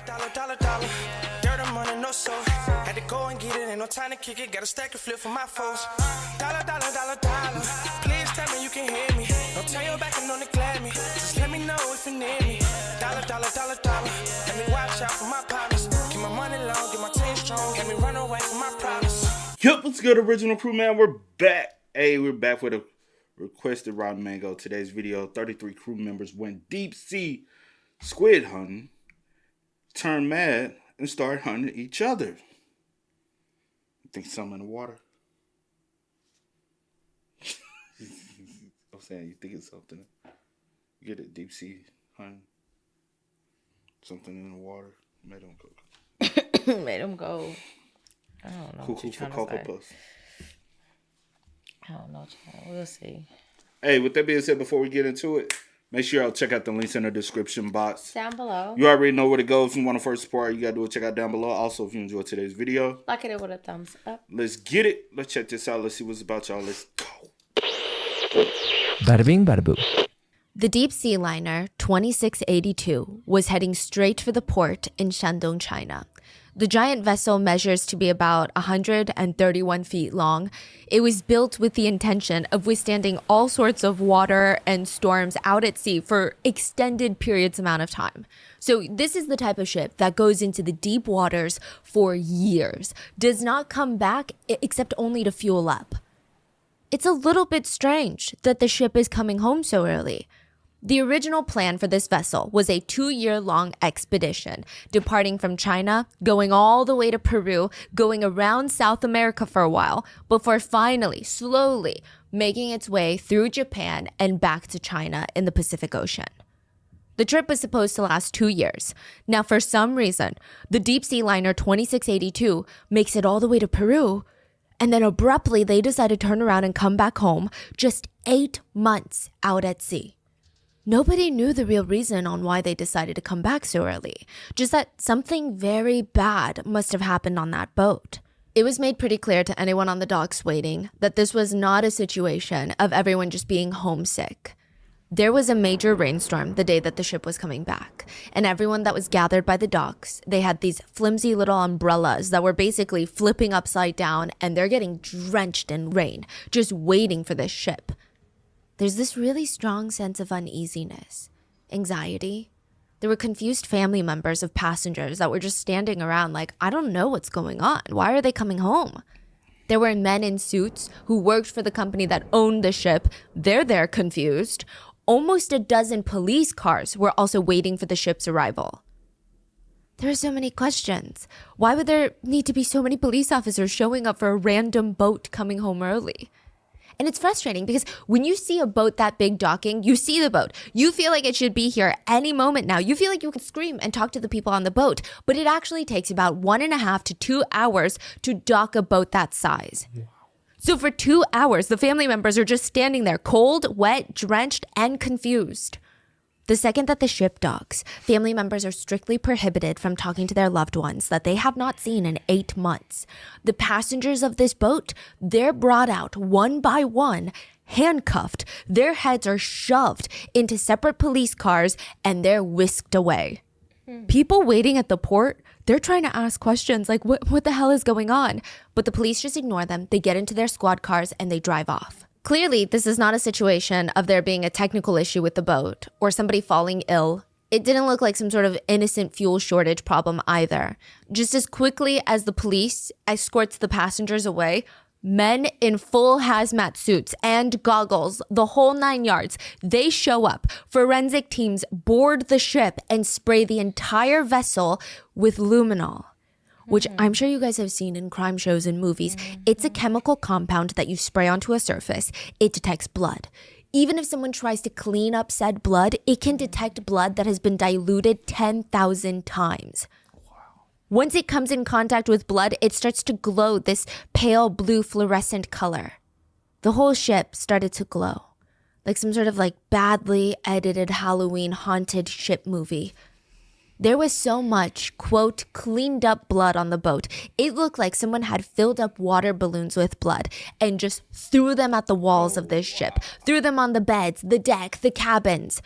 Dollar. Dirt and money, no soul. Had to go and get it, ain't no time to kick it. Got a stack of flip for my foes. Dollar. Please tell me you can hear me. Don't turn your back and don't neglect me. Just let me know if you need me. Dollar. Let me watch out for my partners. Keep my money long, get my team strong. Let me run away from my problems. Yup, what's good, original crew, man? We're back. Hey, we're back with a requested Rotten Mango. Today's video, 33 crew members went deep sea squid hunting, turned mad, and started hunting each other. You think something in the water? I'm saying, you think it's something. You get it, deep sea hunting. Something in the water. Made them go. Made them go. I don't know. Cuckoo for Cocoa Puffs. I don't know, child. We'll see. Hey, with that being said, before we get into it, make sure y'all check out the links in the description box. Down below. You already know where to go. If you want to first support, you got to do it. Check out down below. Also, if you enjoyed today's video, like it with a thumbs up. Let's get it. Let's check this out. Let's see what's about, y'all. Let's go. Bada bing, bada boo. The deep sea liner 2682 was heading straight for the port in Shandong, China. The giant vessel measures to be about 131 feet long. It was built with the intention of withstanding all sorts of water and storms out at sea for extended periods amount of time. So this is the type of ship that goes into the deep waters for years, does not come back except only to fuel up. It's a little bit strange that the ship is coming home so early. The original plan for this vessel was a 2-year-long expedition, departing from China, going all the way to Peru, going around South America for a while, before finally, slowly, making its way through Japan and back to China in the Pacific Ocean. The trip was supposed to last 2 years. Now, for some reason, the deep sea liner 2682 makes it all the way to Peru, and then abruptly they decide to turn around and come back home just 8 months out at sea. Nobody knew the real reason on why they decided to come back so early, just that something very bad must have happened on that boat. It was made pretty clear to anyone on the docks waiting that this was not a situation of everyone just being homesick. There was a major rainstorm the day that the ship was coming back, and everyone that was gathered by the docks, they had these flimsy little umbrellas that were basically flipping upside down, and they're getting drenched in rain, just waiting for this ship. There's this really strong sense of uneasiness, anxiety. There were confused family members of passengers that were just standing around like, I don't know what's going on. Why are they coming home? There were men in suits who worked for the company that owned the ship. They're there confused. Almost a dozen police cars were also waiting for the ship's arrival. There are so many questions. Why would there need to be so many police officers showing up for a random boat coming home early? And it's frustrating because when you see a boat that big docking, you see the boat. You feel like it should be here any moment now. You feel like you can scream and talk to the people on the boat. But it actually takes about 1.5 to 2 hours to dock a boat that size. Wow. So for 2 hours, the family members are just standing there, cold, wet, drenched, and confused. The second that the ship docks, family members are strictly prohibited from talking to their loved ones that they have not seen in 8 months. The passengers of this boat, they're brought out one by one, handcuffed. Their heads are shoved into separate police cars and they're whisked away. People waiting at the port, they're trying to ask questions like, what the hell is going on? But the police just ignore them. They get into their squad cars and they drive off. Clearly, this is not a situation of there being a technical issue with the boat or somebody falling ill. It didn't look like some sort of innocent fuel shortage problem either. Just as quickly as the police escorts the passengers away, men in full hazmat suits and goggles, the whole 9 yards, they show up. Forensic teams board the ship and spray the entire vessel with luminol, which I'm sure you guys have seen in crime shows and movies. It's a chemical compound that you spray onto a surface. It detects blood. Even if someone tries to clean up said blood, it can detect blood that has been diluted 10,000 times. Once it comes in contact with blood, it starts to glow this pale blue fluorescent color. The whole ship started to glow, like some sort of badly edited Halloween haunted ship movie. There was so much, quote, cleaned up blood on the boat. It looked like someone had filled up water balloons with blood and just threw them at the walls of this ship, threw them on the beds, the deck, the cabins.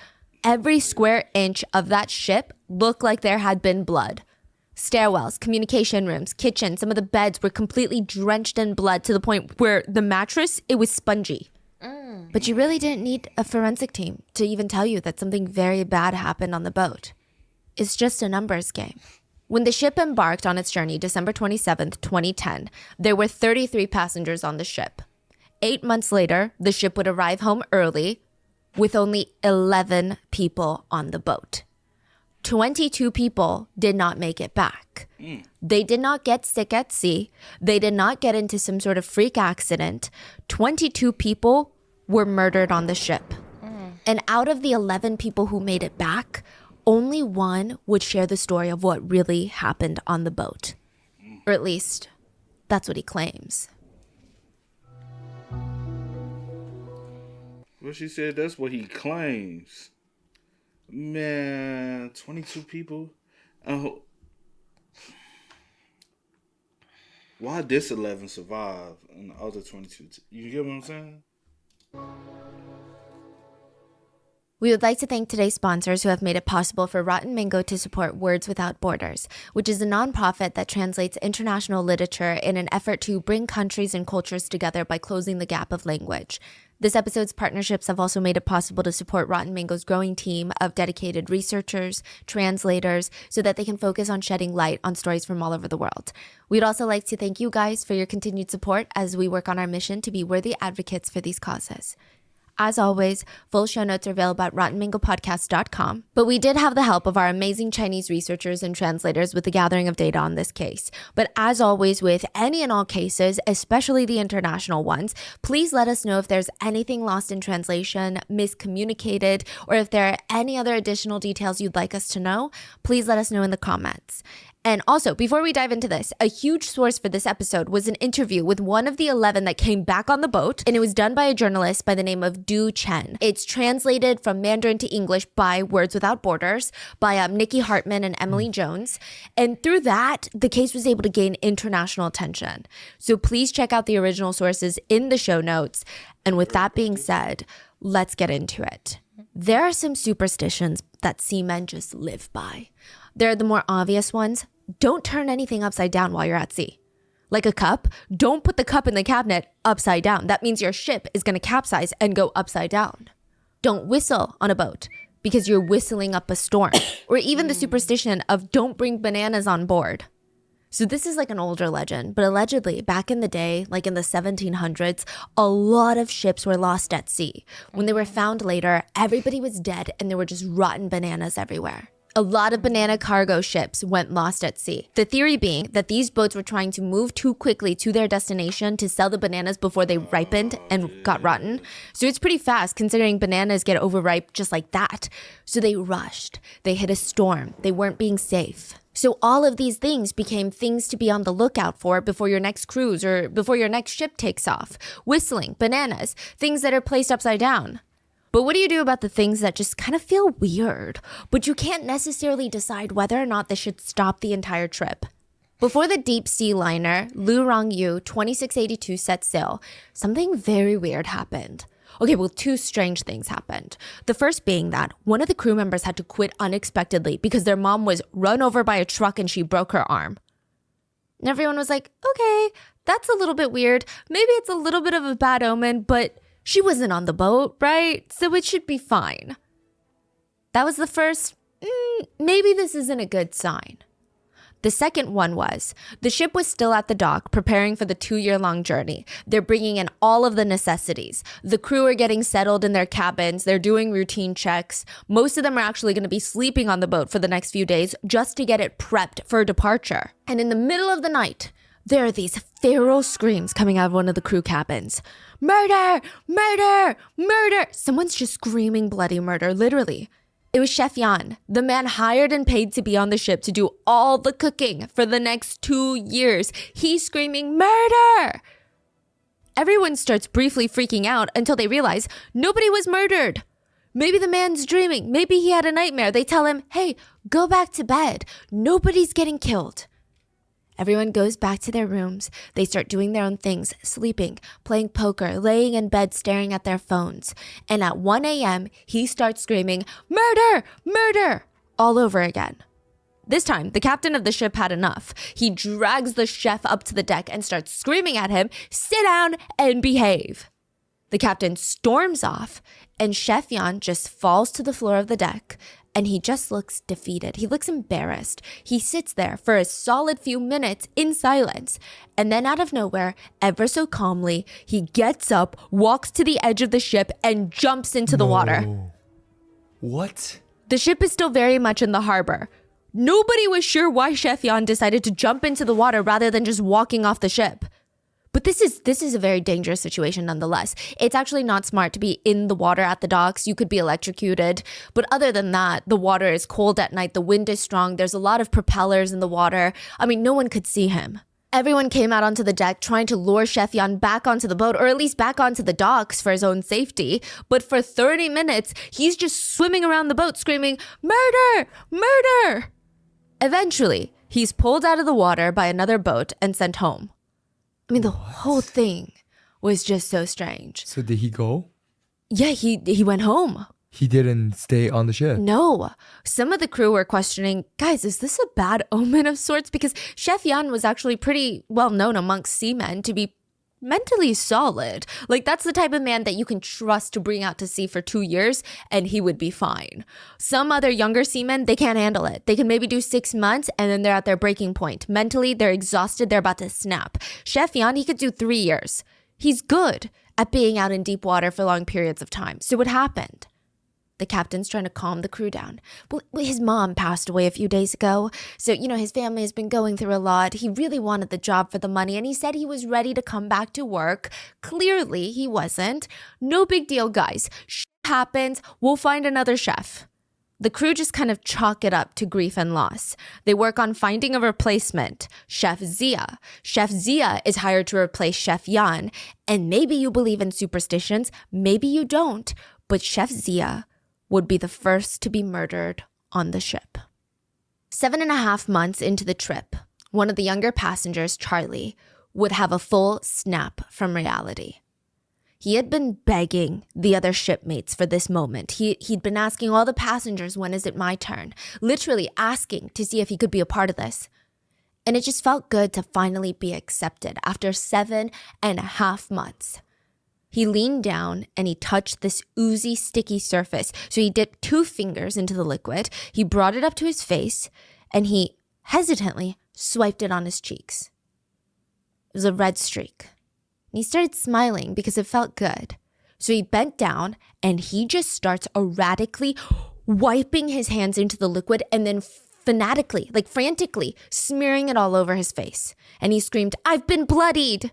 every square inch of that ship looked like there had been blood. Stairwells, communication rooms, kitchen, some of the beds were completely drenched in blood to the point where the mattress, it was spongy. But you really didn't need a forensic team to even tell you that something very bad happened on the boat. It's just a numbers game. When the ship embarked on its journey December 27th, 2010, there were 33 passengers on the ship. 8 months later, the ship would arrive home early with only 11 people on the boat. 22 people did not make it back. They did not get sick at sea. They did not get into some sort of freak accident. 22 people were murdered on the ship. And out of the 11 people who made it back, only one would share the story of what really happened on the boat. Or at least, that's what he claims. Well, she said that's what he claims. Man, 22 people. Why this 11 survive and the other 22? You get what I'm saying? We would like to thank today's sponsors who have made it possible for Rotten Mango to support Words Without Borders, which is a nonprofit that translates international literature in an effort to bring countries and cultures together by closing the gap of language. This episode's partnerships have also made it possible to support Rotten Mango's growing team of dedicated researchers, translators, so that they can focus on shedding light on stories from all over the world. We'd also like to thank you guys for your continued support as we work on our mission to be worthy advocates for these causes. As always, full show notes are available at rottenmangopodcast.com. But we did have the help of our amazing Chinese researchers and translators with the gathering of data on this case. But as always with any and all cases, especially the international ones, please let us know if there's anything lost in translation, miscommunicated, or if there are any other additional details you'd like us to know, please let us know in the comments. And also, before we dive into this, a huge source for this episode was an interview with one of the 11 that came back on the boat, and it was done by a journalist by the name of Du Chen. It's translated from Mandarin to English by Words Without Borders, by Nikki Hartman and Emily Jones. And through that, the case was able to gain international attention. So please check out the original sources in the show notes. And with that being said, let's get into it. There are some superstitions that seamen just live by. There are the more obvious ones. Don't turn anything upside down while you're at sea. Like a cup, don't put the cup in the cabinet upside down. That means your ship is going to capsize and go upside down. Don't whistle on a boat because you're whistling up a storm. Or even the superstition of don't bring bananas on board. So this is like an older legend, but allegedly back in the day, like in the 1700s, a lot of ships were lost at sea. When they were found later, everybody was dead and there were just rotten bananas everywhere. A lot of banana cargo ships went lost at sea. The theory being that these boats were trying to move too quickly to their destination to sell the bananas before they ripened and got rotten. So it's pretty fast considering bananas get overripe just like that. So they rushed. They hit a storm. They weren't being safe. So all of these things became things to be on the lookout for before your next cruise or before your next ship takes off. Whistling, bananas, things that are placed upside down. But what do you do about the things that just kind of feel weird, but you can't necessarily decide whether or not they should stop the entire trip? Before the deep sea liner Lu Rongyu 2682 set sail, something very weird happened. Okay, well, two strange things happened. The first being that one of the crew members had to quit unexpectedly because their mom was run over by a truck and she broke her arm. And everyone was like, okay, that's a little bit weird. Maybe it's a little bit of a bad omen, but she wasn't on the boat, right? So it should be fine. That was the first, maybe this isn't a good sign. The second one was, the ship was still at the dock preparing for the 2-year-long journey. They're bringing in all of the necessities. The crew are getting settled in their cabins. They're doing routine checks. Most of them are actually going to be sleeping on the boat for the next few days just to get it prepped for departure. And in the middle of the night, there are these feral screams coming out of one of the crew cabins. Murder! Murder! Murder! Someone's just screaming bloody murder, literally. It was Chef Yan, the man hired and paid to be on the ship to do all the cooking for the next 2 years. He's screaming, murder! Everyone starts briefly freaking out until they realize nobody was murdered. Maybe the man's dreaming. Maybe he had a nightmare. They tell him, hey, go back to bed. Nobody's getting killed. Everyone goes back to their rooms. They start doing their own things, sleeping, playing poker, laying in bed, staring at their phones. And at 1 a.m., he starts screaming, "Murder! Murder!" all over again. This time, the captain of the ship had enough. He drags the chef up to the deck and starts screaming at him, "Sit down and behave." The captain storms off, and Chef Yan just falls to the floor of the deck, and he just looks defeated. He looks embarrassed. He sits there for a solid few minutes in silence, and then out of nowhere, ever so calmly, he gets up, walks to the edge of the ship, and jumps into the water. What? The ship is still very much in the harbor. Nobody was sure why Chef Yan decided to jump into the water rather than just walking off the ship. But this is a very dangerous situation nonetheless. It's actually not smart to be in the water at the docks. You could be electrocuted. But other than that, the water is cold at night. The wind is strong. There's a lot of propellers in the water. I mean, no one could see him. Everyone came out onto the deck trying to lure Chef Yan back onto the boat, or at least back onto the docks for his own safety. But for 30 minutes, he's just swimming around the boat screaming, "Murder! Murder!" Eventually, he's pulled out of the water by another boat and sent home. I mean, the whole thing was just so strange. So did he go? Yeah, he went home. He didn't stay on the ship. No. Some of the crew were questioning, guys, is this a bad omen of sorts? Because Chef Yan was actually pretty well known amongst seamen to be mentally solid. Like, that's the type of man that you can trust to bring out to sea for 2 years and he would be fine. Some other younger seamen, they can't handle it. They can maybe do 6 months and then they're at their breaking point. Mentally, they're exhausted. They're about to snap. Chef Yan, he could do 3 years. He's good at being out in deep water for long periods of time. So what happened? The captain's trying to calm the crew down. Well, his mom passed away a few days ago. So, his family has been going through a lot. He really wanted the job for the money, and he said he was ready to come back to work. Clearly, he wasn't. No big deal, guys. Shit happens. We'll find another chef. The crew just kind of chalk it up to grief and loss. They work on finding a replacement, Chef Zia. Chef Zia is hired to replace Chef Yan. And maybe you believe in superstitions, maybe you don't, but Chef Zia would be the first to be murdered on the ship. 7.5 months into the trip, one of the younger passengers, Charlie, would have a full snap from reality. He had been begging the other shipmates for this moment. He'd been asking all the passengers, when is it my turn? Literally asking to see if he could be a part of this. And it just felt good to finally be accepted after 7.5 months. He leaned down and he touched this oozy, sticky surface. So he dipped 2 fingers into the liquid. He brought it up to his face and he hesitantly swiped it on his cheeks. It was a red streak. And he started smiling because it felt good. So he bent down and he just starts erratically wiping his hands into the liquid and then frantically smearing it all over his face. And he screamed, "I've been bloodied!"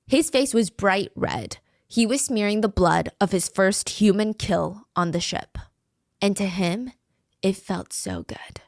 His face was bright red. He was smearing the blood of his first human kill on the ship. And to him, it felt so good.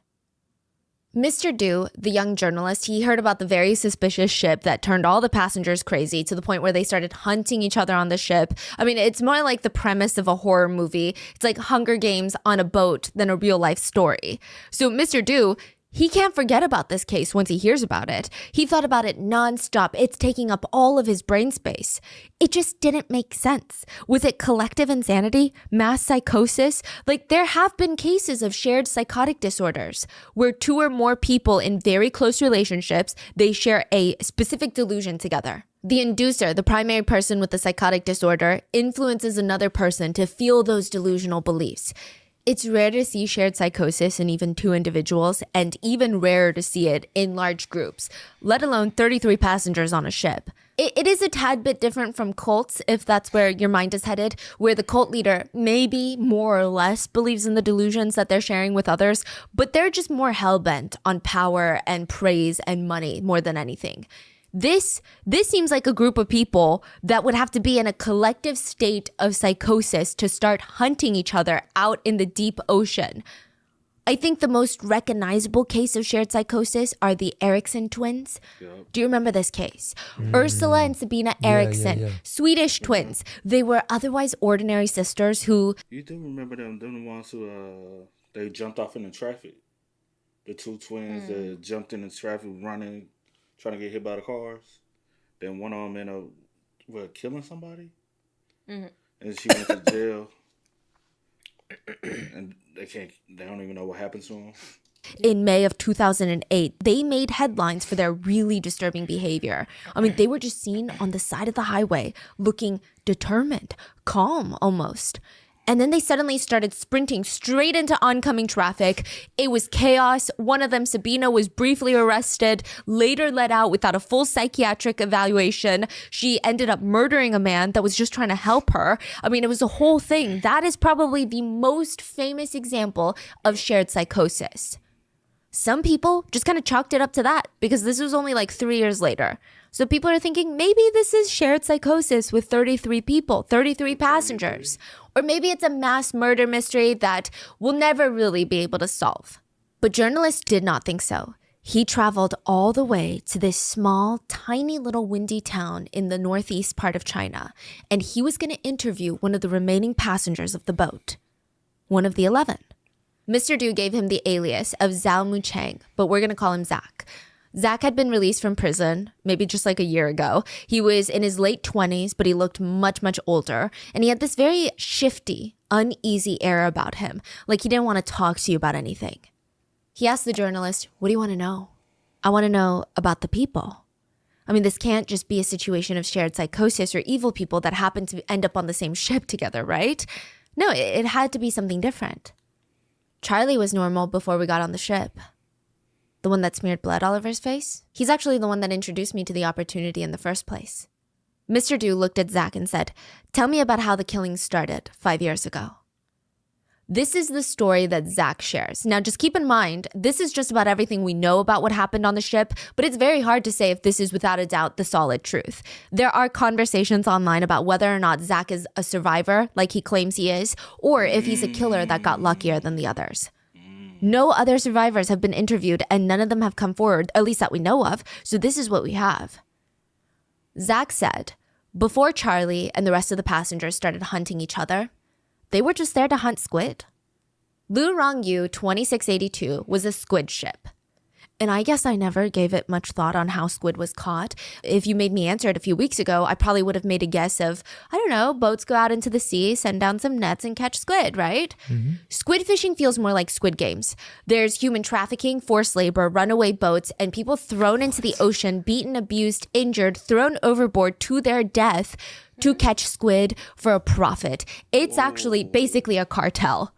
Mr. Du, the young journalist, he heard about the very suspicious ship that turned all the passengers crazy to the point where they started hunting each other on the ship. I mean, it's more like the premise of a horror movie. It's like Hunger Games on a boat than a real life story. So Mr. Du, he can't forget about this case once he hears about it. He thought about it nonstop. It's taking up all of his brain space. It just didn't make sense. Was it collective insanity? Mass psychosis? Like, there have been cases of shared psychotic disorders where 2 or more people in very close relationships, they share a specific delusion together. The inducer, the primary person with the psychotic disorder, influences another person to feel those delusional beliefs. It's rare to see shared psychosis in even 2 individuals, and even rarer to see it in large groups, let alone 33 passengers on a ship. It is a tad bit different from cults, if that's where your mind is headed, where the cult leader maybe more or less believes in the delusions that they're sharing with others, but they're just more hell-bent on power and praise and money more than anything. This seems like a group of people that would have to be in a collective state of psychosis to start hunting each other out in the deep ocean. I think the most recognizable case of shared psychosis are the Eriksson twins. Yep. Do you remember this case? Ursula and Sabina Eriksson, Swedish twins. They were otherwise ordinary sisters who... You do remember them, the ones who they jumped off in the traffic. The 2 twins that jumped in the traffic running trying to get hit by the cars. Then one of them ended up killing somebody. Mm-hmm. And she went to jail. And they don't even know what happened to him. In May of 2008, they made headlines for their really disturbing behavior. I mean, they were just seen on the side of the highway looking determined, calm almost. And then they suddenly started sprinting straight into oncoming traffic. It was chaos. One of them, Sabina, was briefly arrested, later let out without a full psychiatric evaluation. She ended up murdering a man that was just trying to help her. I mean, it was a whole thing. That is probably the most famous example of shared psychosis. Some people just kind of chalked it up to that because this was only like 3 years later. So people are thinking maybe this is shared psychosis with 33 people, 33 passengers. Or maybe it's a mass murder mystery that we'll never really be able to solve. But journalists did not think so. He traveled all the way to this small, tiny little windy town in the northeast part of China. And he was going to interview one of the remaining passengers of the boat. One of the 11. Mr. Du gave him the alias of Zhao Mucheng, but we're going to call him Zach. Zach had been released from prison, maybe just like a year ago. He was in his late 20s, but he looked much, much older. And he had this very shifty, uneasy air about him, like he didn't want to talk to you about anything. He asked the journalist, "What do you want to know?" "I want to know about the people." I mean, this can't just be a situation of shared psychosis or evil people that happen to end up on the same ship together, right? No, it had to be something different. Charlie was normal before we got on the ship. The one that smeared blood all over his face? He's actually the one that introduced me to the opportunity in the first place. Mr. Du looked at Zach and said, "Tell me about how the killings started 5 years ago." This is the story that Zach shares. Now, just keep in mind, this is just about everything we know about what happened on the ship, but it's very hard to say if this is without a doubt the solid truth. There are conversations online about whether or not Zach is a survivor, like he claims he is, or if he's a killer that got luckier than the others. No other survivors have been interviewed, and none of them have come forward, at least that we know of, so this is what we have. Zach said, before Charlie and the rest of the passengers started hunting each other, they were just there to hunt squid. Lu Rongyu 2682 was a squid ship. And I guess I never gave it much thought on how squid was caught. If you made me answer it a few weeks ago, I probably would have made a guess of, I don't know, boats go out into the sea, send down some nets and catch squid, right? Mm-hmm. Squid fishing feels more like Squid Games. There's human trafficking, forced labor, runaway boats, and people thrown into the ocean, beaten, abused, injured, thrown overboard to their death to catch squid for a profit. It's actually basically a cartel.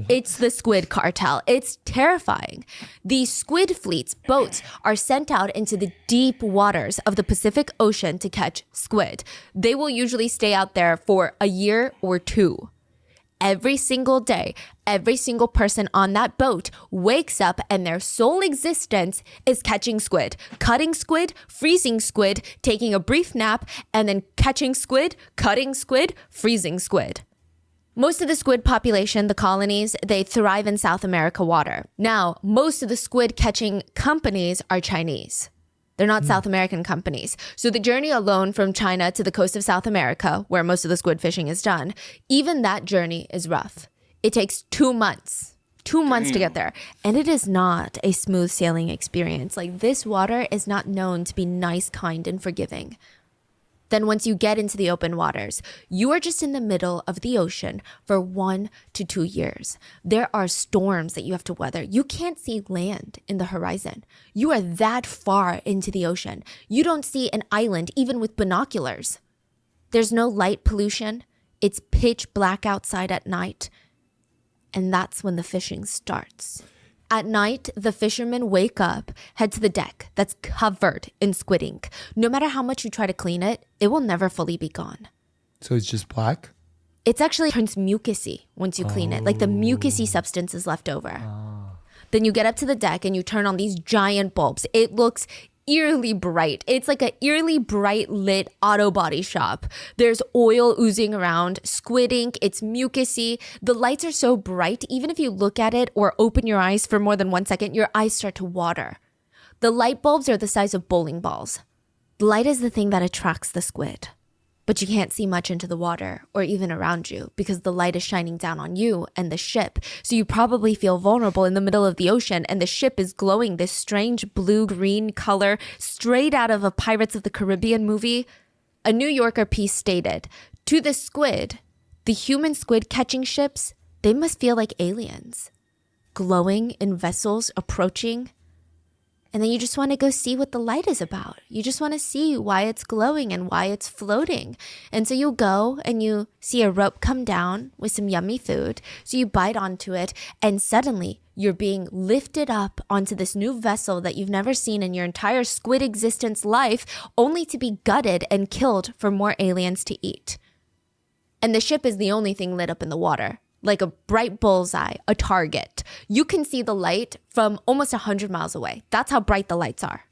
It's the squid cartel. It's terrifying. These squid fleets, boats, are sent out into the deep waters of the Pacific Ocean to catch squid. They will usually stay out there for a year or two. Every single day, every single person on that boat wakes up and their sole existence is catching squid, cutting squid, freezing squid, taking a brief nap, and then catching squid, cutting squid, freezing squid. Most of the squid population, the colonies, they thrive in South America water. Now, most of the squid catching companies are Chinese. They're not South American companies. So the journey alone from China to the coast of South America, where most of the squid fishing is done, even that journey is rough. It takes 2 months. 2 months to get there. And it is not a smooth sailing experience. Like, this water is not known to be nice, kind, and forgiving. Then once you get into the open waters, you are just in the middle of the ocean for 1 to 2 years. There are storms that you have to weather. You can't see land in the horizon. You are that far into the ocean. You don't see an island even with binoculars. There's no light pollution. It's pitch black outside at night. And that's when the fishing starts. At night, the fishermen wake up, head to the deck that's covered in squid ink. No matter how much you try to clean it, it will never fully be gone. So it's just black? It actually turns mucusy once you clean it. Like the mucusy substance is left over. Then you get up to the deck and you turn on these giant bulbs. It looks eerily bright. It's like an eerily bright lit auto body shop. There's oil oozing around, squid ink, it's mucusy. The lights are so bright, even if you look at it or open your eyes for more than 1 second, your eyes start to water. The light bulbs are the size of bowling balls. The light is the thing that attracts the squid. but you can't see much into the water or even around you because the light is shining down on you and the ship. So you probably feel vulnerable in the middle of the ocean, and the ship is glowing this strange blue-green color straight out of a Pirates of the Caribbean movie. A New Yorker piece stated, "To the squid, the human squid catching ships, they must feel like aliens, glowing in vessels approaching. And then you just want to go see what the light is about. You just want to see why it's glowing and why it's floating. And so you'll go and you see a rope come down with some yummy food. So you bite onto it, and suddenly you're being lifted up onto this new vessel that you've never seen in your entire squid existence life, only to be gutted and killed for more aliens to eat. And the ship is the only thing lit up in the water. Like a bright bullseye, a target. You can see the light from almost 100 miles away. That's how bright the lights are.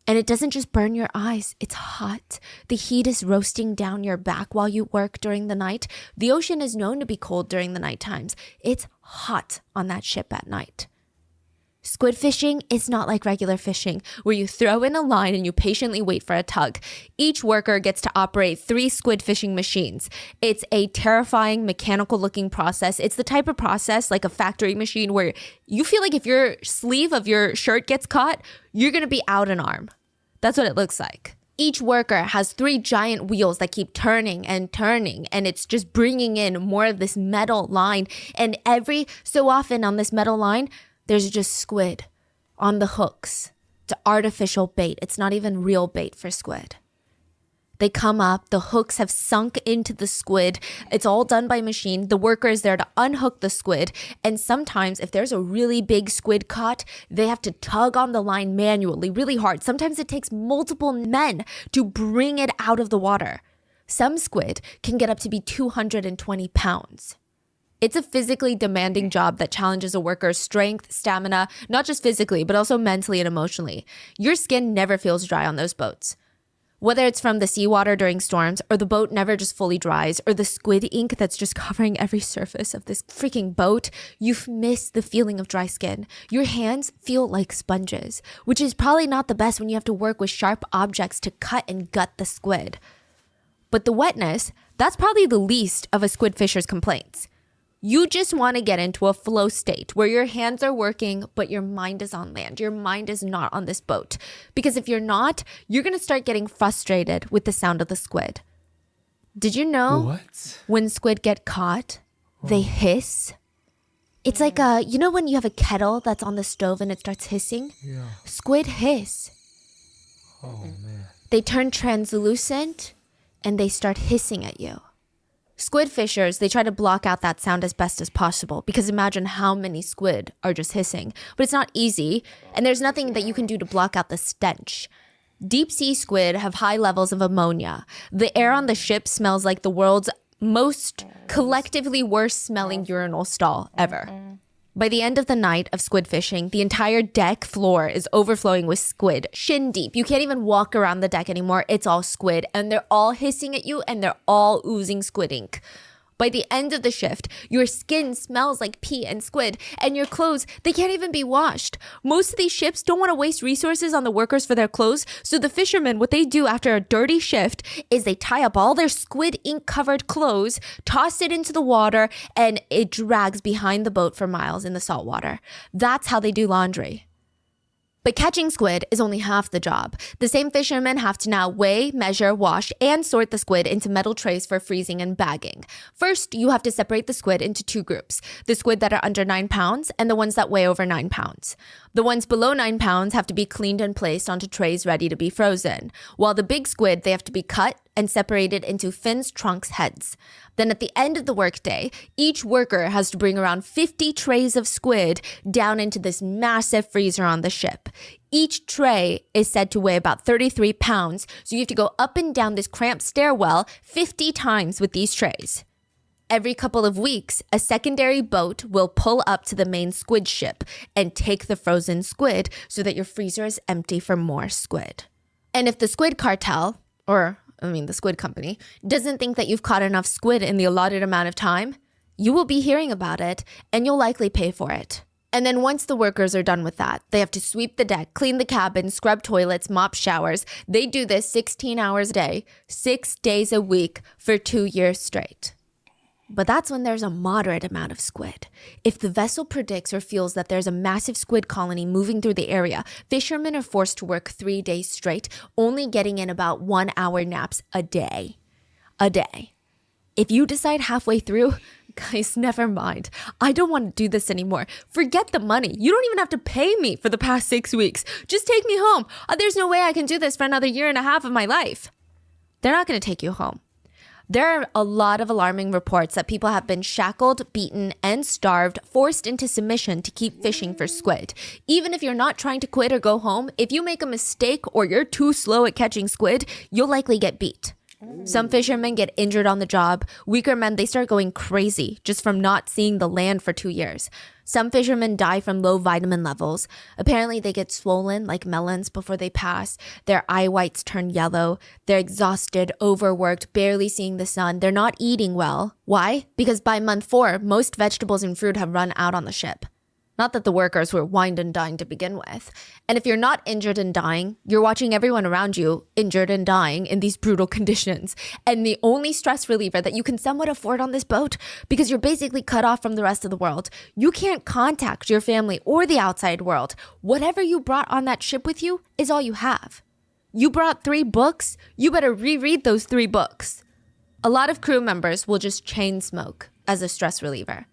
And it doesn't just burn your eyes, it's hot. The heat is roasting down your back while you work during the night. The ocean is known to be cold during the night times. It's hot on that ship at night. Squid fishing is not like regular fishing, where you throw in a line and you patiently wait for a tug. Each worker gets to operate 3 squid fishing machines. It's a terrifying mechanical-looking process. It's the type of process like a factory machine where you feel like if your sleeve of your shirt gets caught, you're going to be out an arm. That's what it looks like. Each worker has 3 giant wheels that keep turning, and it's just bringing in more of this metal line. And every so often on this metal line, there's just squid on the hooks. It's artificial bait. It's not even real bait for squid. They come up, the hooks have sunk into the squid. It's all done by machine. The worker is there to unhook the squid. And sometimes if there's a really big squid caught, they have to tug on the line manually, really hard. Sometimes it takes multiple men to bring it out of the water. Some squid can get up to be 220 pounds. It's a physically demanding job that challenges a worker's strength, stamina, not just physically, but also mentally and emotionally. Your skin never feels dry on those boats. Whether it's from the seawater during storms, or the boat never just fully dries, or the squid ink that's just covering every surface of this freaking boat, you've missed the feeling of dry skin. Your hands feel like sponges, which is probably not the best when you have to work with sharp objects to cut and gut the squid. But the wetness, that's probably the least of a squid fisher's complaints. You just want to get into a flow state where your hands are working, but your mind is on land. Your mind is not on this boat. Because if you're not, you're going to start getting frustrated with the sound of the squid. Did you know when squid get caught, they hiss? It's like you know when you have a kettle that's on the stove and it starts hissing? Yeah. Squid hiss. Oh, man. They turn translucent and they start hissing at you. Squid fishers, they try to block out that sound as best as possible, because imagine how many squid are just hissing. But it's not easy, and there's nothing that you can do to block out the stench. Deep sea squid have high levels of ammonia. The air on the ship smells like the world's most collectively worst smelling urinal stall ever. By the end of the night of squid fishing, the entire deck floor is overflowing with squid, shin deep. You can't even walk around the deck anymore. It's all squid, and they're all hissing at you, and they're all oozing squid ink. By the end of the shift, your skin smells like pee and squid, and your clothes, they can't even be washed. Most of these ships don't want to waste resources on the workers for their clothes, so the fishermen, what they do after a dirty shift is they tie up all their squid ink covered clothes, toss it into the water, and it drags behind the boat for miles in the salt water. That's how they do laundry. But catching squid is only half the job. The same fishermen have to now weigh, measure, wash, and sort the squid into metal trays for freezing and bagging. First, you have to separate the squid into 2 groups, the squid that are under 9 pounds and the ones that weigh over 9 pounds. The ones below 9 pounds have to be cleaned and placed onto trays ready to be frozen, while the big squid, they have to be cut and separated into fins, trunks, heads. Then at the end of the workday, each worker has to bring around 50 trays of squid down into this massive freezer on the ship. Each tray is said to weigh about 33 pounds, so you have to go up and down this cramped stairwell 50 times with these trays. Every couple of weeks, a secondary boat will pull up to the main squid ship and take the frozen squid so that your freezer is empty for more squid. And if the squid cartel, the squid company, doesn't think that you've caught enough squid in the allotted amount of time, you will be hearing about it and you'll likely pay for it. And then once the workers are done with that, they have to sweep the deck, clean the cabin, scrub toilets, mop showers. They do this 16 hours a day, 6 days a week for 2 years straight. But that's when there's a moderate amount of squid. If the vessel predicts or feels that there's a massive squid colony moving through the area, fishermen are forced to work 3 days straight, only getting in about 1 hour naps a day. A day. If you decide halfway through, guys, never mind. I don't want to do this anymore. Forget the money. You don't even have to pay me for the past 6 weeks. Just take me home. There's no way I can do this for another 1.5 years of my life. They're not going to take you home. There are a lot of alarming reports that people have been shackled, beaten, and starved, forced into submission to keep fishing for squid. Even if you're not trying to quit or go home, if you make a mistake or you're too slow at catching squid, you'll likely get beat. Some fishermen get injured on the job. Weaker men, they start going crazy just from not seeing the land for 2 years. Some fishermen die from low vitamin levels. Apparently, they get swollen like melons before they pass. Their eye whites turn yellow. They're exhausted, overworked, barely seeing the sun. They're not eating well. Why? Because by month 4, most vegetables and fruit have run out on the ship. Not that the workers were wined and dined to begin with. And if you're not injured and dying, you're watching everyone around you injured and dying in these brutal conditions. And the only stress reliever that you can somewhat afford on this boat, because you're basically cut off from the rest of the world, you can't contact your family or the outside world. Whatever you brought on that ship with you is all you have. You brought 3 books, you better reread those 3 books. A lot of crew members will just chain smoke as a stress reliever.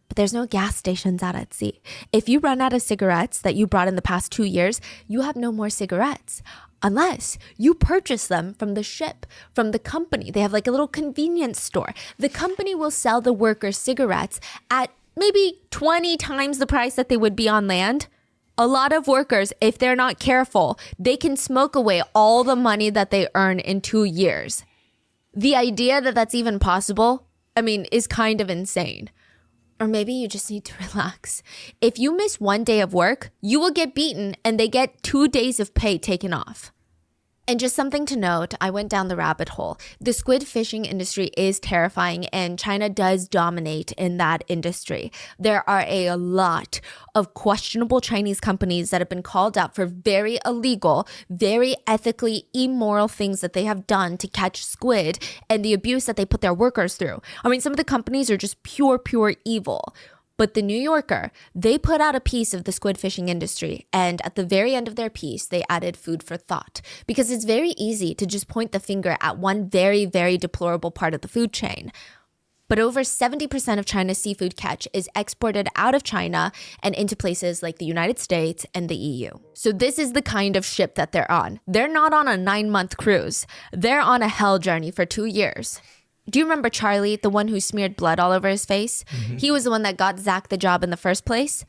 But there's no gas stations out at sea. If you run out of cigarettes that you brought in the past 2 years, you have no more cigarettes. Unless you purchase them from the ship, from the company. They have like a little convenience store. The company will sell the workers cigarettes at maybe 20 times the price that they would be on land. A lot of workers, if they're not careful, they can smoke away all the money that they earn in 2 years. The idea that that's even possible, is kind of insane. Or maybe you just need to relax. If you miss 1 day of work, you will get beaten and they get 2 days of pay taken off. And just something to note, I went down the rabbit hole. The squid fishing industry is terrifying and China does dominate in that industry. There are a lot of questionable Chinese companies that have been called out for very illegal, very ethically immoral things that they have done to catch squid and the abuse that they put their workers through. Some of the companies are just pure evil. But the New Yorker, they put out a piece of the squid fishing industry, and at the very end of their piece, they added food for thought. Because it's very easy to just point the finger at one very deplorable part of the food chain. But over 70% of China's seafood catch is exported out of China and into places like the United States and the EU. So this is the kind of ship that they're on. They're not on a 9-month cruise. They're on a hell journey for 2 years. Do you remember Charlie, the one who smeared blood all over his face? Mm-hmm. He was the one that got Zach the job in the first place.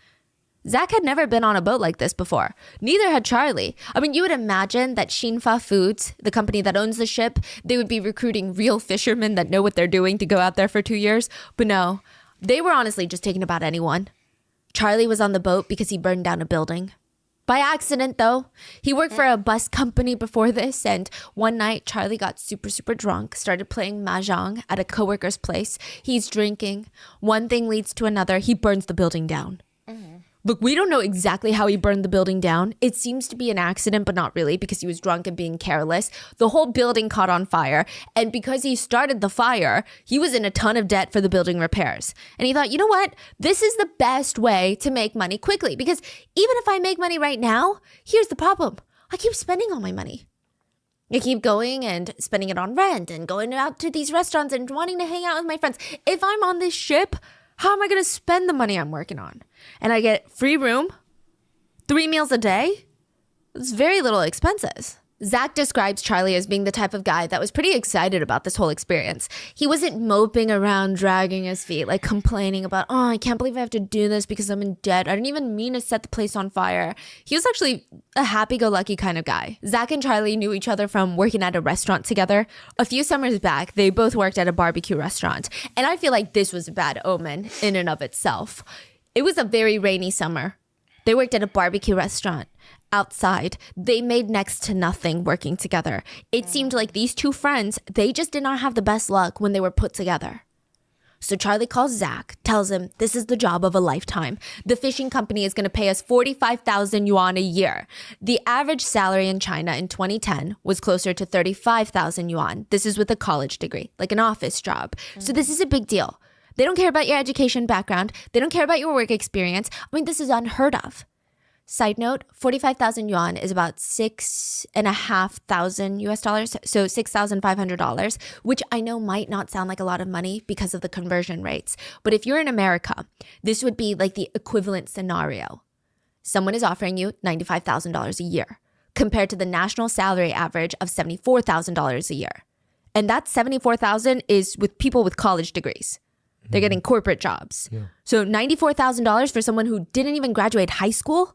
Zach had never been on a boat like this before. Neither had Charlie. You would imagine that Xinfa Foods, the company that owns the ship, they would be recruiting real fishermen that know what they're doing to go out there for 2 years. But no, they were honestly just taking about anyone. Charlie was on the boat because he burned down a building. By accident, though. He worked for a bus company before this, and one night, Charlie got super drunk, started playing mahjong at a coworker's place. He's drinking. One thing leads to another. He burns the building down. Look, we don't know exactly how he burned the building down. It seems to be an accident, but not really, because he was drunk and being careless. The whole building caught on fire, and because he started the fire, he was in a ton of debt for the building repairs. And he thought, you know what? This is the best way to make money quickly, because even if I make money right now, here's the problem. I keep spending all my money. I keep going and spending it on rent and going out to these restaurants and wanting to hang out with my friends. If I'm on this ship, how am I going to spend the money I'm working on? And I get free room, 3 meals a day. It's very little expenses. Zach describes Charlie as being the type of guy that was pretty excited about this whole experience. He wasn't moping around, dragging his feet, like complaining about, oh, I can't believe I have to do this because I'm in debt. I didn't even mean to set the place on fire. He was actually a happy-go-lucky kind of guy. Zach and Charlie knew each other from working at a restaurant together. A few summers back, they both worked at a barbecue restaurant. And I feel like this was a bad omen in and of itself. It was a very rainy summer. They worked at a barbecue restaurant. Outside, they made next to nothing working together. It seemed like these two friends, they just did not have the best luck when they were put together. So Charlie calls Zach, tells him this is the job of a lifetime. The fishing company is going to pay us 45,000 yuan a year. The average salary in China in 2010 was closer to 35,000 yuan. This is with a college degree, like an office job. So this is a big deal. They don't care about your education background. They don't care about your work experience. I mean, this is unheard of. Side note, 45,000 yuan is about $6,500 US dollars, so $6,500, which I know might not sound like a lot of money because of the conversion rates. But if you're in America, this would be like the equivalent scenario. Someone is offering you $95,000 a year compared to the national salary average of $74,000 a year. And that $74,000 is with people with college degrees. They're getting corporate jobs. Yeah. So $94,000 for someone who didn't even graduate high school?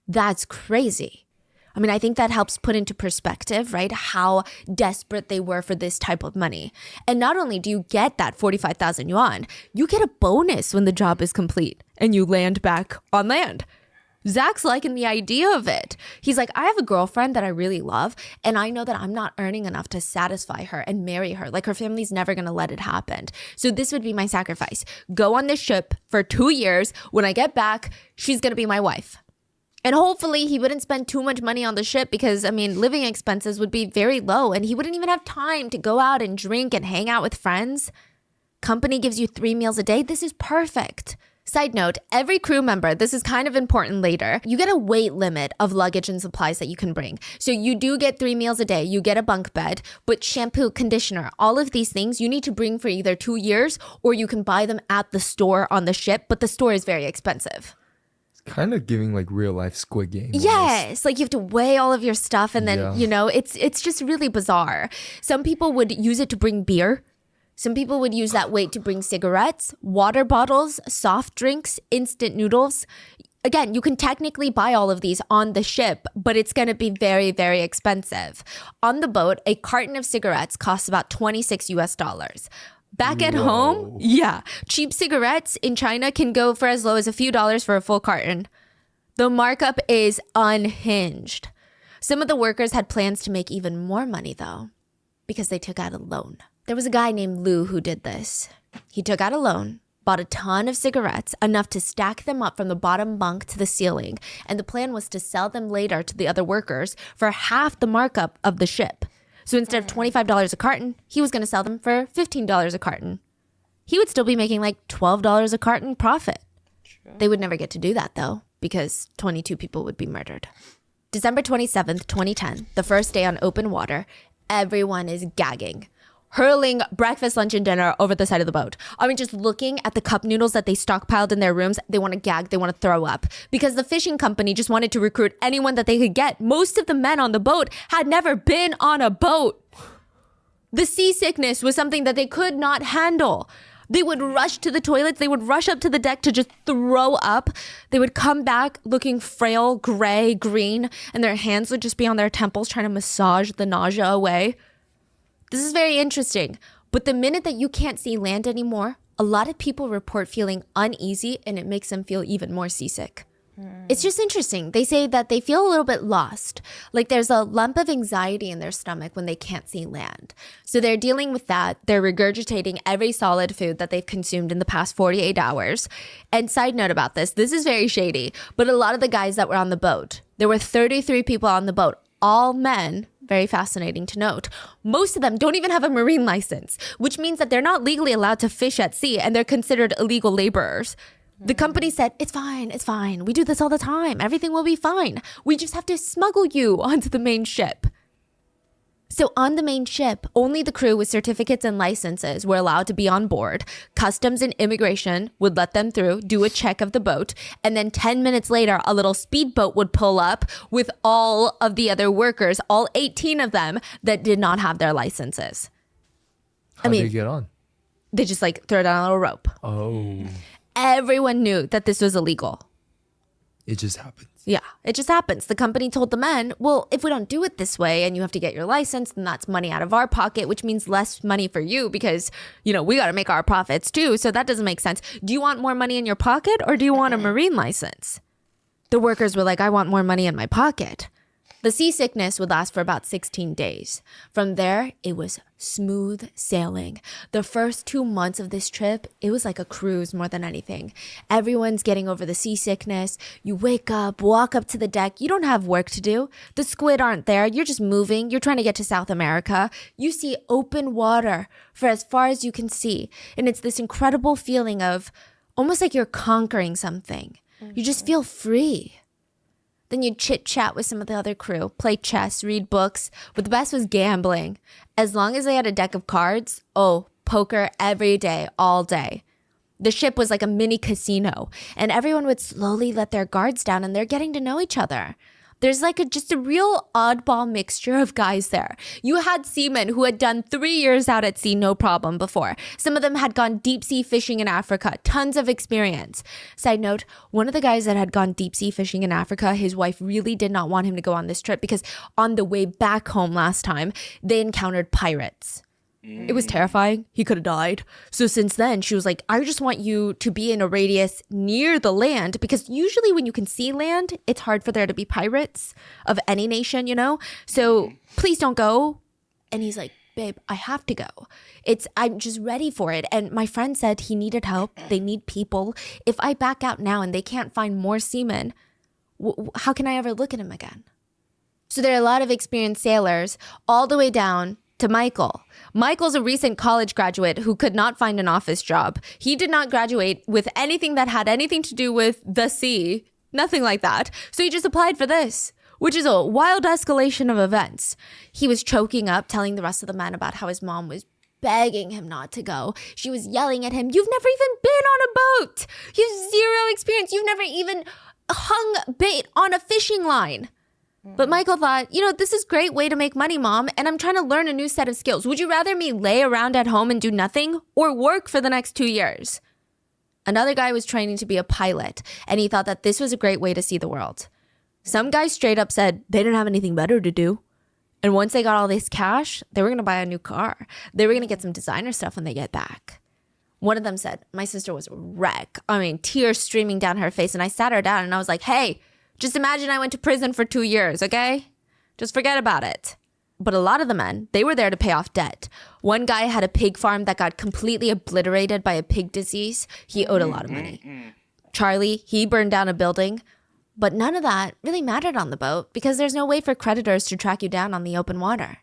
That's crazy. I mean, I think that helps put into perspective, right, how desperate they were for this type of money. And not only do you get that 45,000 yuan, you get a bonus when the job is complete and you land back on land. Zach's liking the idea of it. He's like, I have a girlfriend that I really love, and I know that I'm not earning enough to satisfy her and marry her. Like, her family's never going to let it happen. So this would be my sacrifice. Go on this ship for 2 years. When I get back, she's going to be my wife. And hopefully he wouldn't spend too much money on the ship because, I mean, living expenses would be very low and he wouldn't even have time to go out and drink and hang out with friends. Company gives you 3 meals a day. This is perfect. Side note, every crew member, this is kind of important later, you get a weight limit of luggage and supplies that you can bring. So you do get 3 meals a day, you get a bunk bed, but shampoo, conditioner, all of these things you need to bring for either 2 years or you can buy them at the store on the ship, but the store is very expensive. Kind of giving like real life Squid Game. Yes, like you have to weigh all of your stuff and then, you know, it's just really bizarre. Some people would use it to bring beer. Some people would use that weight to bring cigarettes, water bottles, soft drinks, instant noodles. Again, you can technically buy all of these on the ship, but it's going to be very, very expensive. On the boat, a carton of cigarettes costs about 26 US dollars. Back at home, cheap cigarettes in China can go for as low as a few dollars for a full carton. The markup is unhinged. Some of the workers had plans to make even more money though, because they took out a loan. There was a guy named Lou who did this. He took out a loan, bought a ton of cigarettes, enough to stack them up from the bottom bunk to the ceiling, and the plan was to sell them later to the other workers for half the markup of the ship. So instead of $25 a carton, he was going to sell them for $15 a carton. He would still be making like $12 a carton profit. True. They would never get to do that though, because 22 people would be murdered. December 27th, 2010, the first day on open water, everyone is gagging, hurling breakfast, lunch, and dinner over the side of the boat. I mean, just looking at the cup noodles that they stockpiled in their rooms, they want to gag, they want to throw up. Because the fishing company just wanted to recruit anyone that they could get. Most of the men on the boat had never been on a boat. The seasickness was something that they could not handle. They would rush to the toilets. They would rush up to the deck to just throw up. They would come back looking frail, gray, green, and their hands would just be on their temples trying to massage the nausea away. This is very interesting, but the minute that you can't see land anymore, a lot of people report feeling uneasy and it makes them feel even more seasick. It's just interesting. They say that they feel a little bit lost, like there's a lump of anxiety in their stomach when they can't see land. So they're dealing with that. They're regurgitating every solid food that they've consumed in the past 48 hours. And side note about this is very shady, but a lot of the guys that were on the boat, there were 33 people on the boat, all men. Very fascinating to note. Most of them don't even have a marine license, which means that they're not legally allowed to fish at sea and they're considered illegal laborers. The company said, it's fine. We do this all the time. Everything will be fine. We just have to smuggle you onto the main ship. So on the main ship, only the crew with certificates and licenses were allowed to be on board. Customs and immigration would let them through, do a check of the boat, and then 10 minutes later, a little speedboat would pull up with all of the other workers, all 18 of them that did not have their licenses. How did they get on? They just like throw down a little rope. Oh. Everyone knew that this was illegal. It just happens. Yeah, it just happens. The company told the men, well, if we don't do it this way and you have to get your license, then that's money out of our pocket, which means less money for you because, you know, we got to make our profits too. So that doesn't make sense. Do you want more money in your pocket or do you want a marine license? The workers were like, I want more money in my pocket. The seasickness would last for about 16 days. From there, it was smooth sailing. The first 2 months of this trip, it was like a cruise more than anything. Everyone's getting over the seasickness. You wake up, walk up to the deck. You don't have work to do. The squid aren't there. You're just moving. You're trying to get to South America. You see open water for as far as you can see. And it's this incredible feeling of almost like you're conquering something. You just feel free. Then you'd chit-chat with some of the other crew, play chess, read books. But the best was gambling. As long as they had a deck of cards, poker every day, all day. The ship was like a mini casino, and everyone would slowly let their guards down, and they're getting to know each other. There's like just a real oddball mixture of guys there. You had seamen who had done 3 years out at sea, no problem before. Some of them had gone deep sea fishing in Africa, tons of experience. Side note, one of the guys that had gone deep sea fishing in Africa, his wife really did not want him to go on this trip because on the way back home last time, they encountered pirates. It was terrifying. He could have died. So since then, she was like, I just want you to be in a radius near the land because usually when you can see land, it's hard for there to be pirates of any nation, you know? So please don't go. And he's like, babe, I have to go. I'm just ready for it. And my friend said he needed help. They need people. If I back out now and they can't find more seamen, how can I ever look at him again? So there are a lot of experienced sailors all the way down to Michael. Michael's a recent college graduate who could not find an office job. He did not graduate with anything that had anything to do with the sea. Nothing like that. So he just applied for this, which is a wild escalation of events. He was choking up, telling the rest of the men about how his mom was begging him not to go. She was yelling at him, you've never even been on a boat. You have zero experience. You've never even hung bait on a fishing line. But Michael thought, this is a great way to make money, Mom, and I'm trying to learn a new set of skills. Would you rather me lay around at home and do nothing or work for the next 2 years? Another guy was training to be a pilot, and he thought that this was a great way to see the world. Some guys straight up said they didn't have anything better to do. And once they got all this cash, they were going to buy a new car. They were going to get some designer stuff when they get back. One of them said, my sister was a wreck. I mean, tears streaming down her face, and I sat her down and I was like, hey, just imagine I went to prison for 2 years, okay? Just forget about it. But a lot of the men, they were there to pay off debt. One guy had a pig farm that got completely obliterated by a pig disease. He owed a lot of money. Charlie, he burned down a building. But none of that really mattered on the boat because there's no way for creditors to track you down on the open water.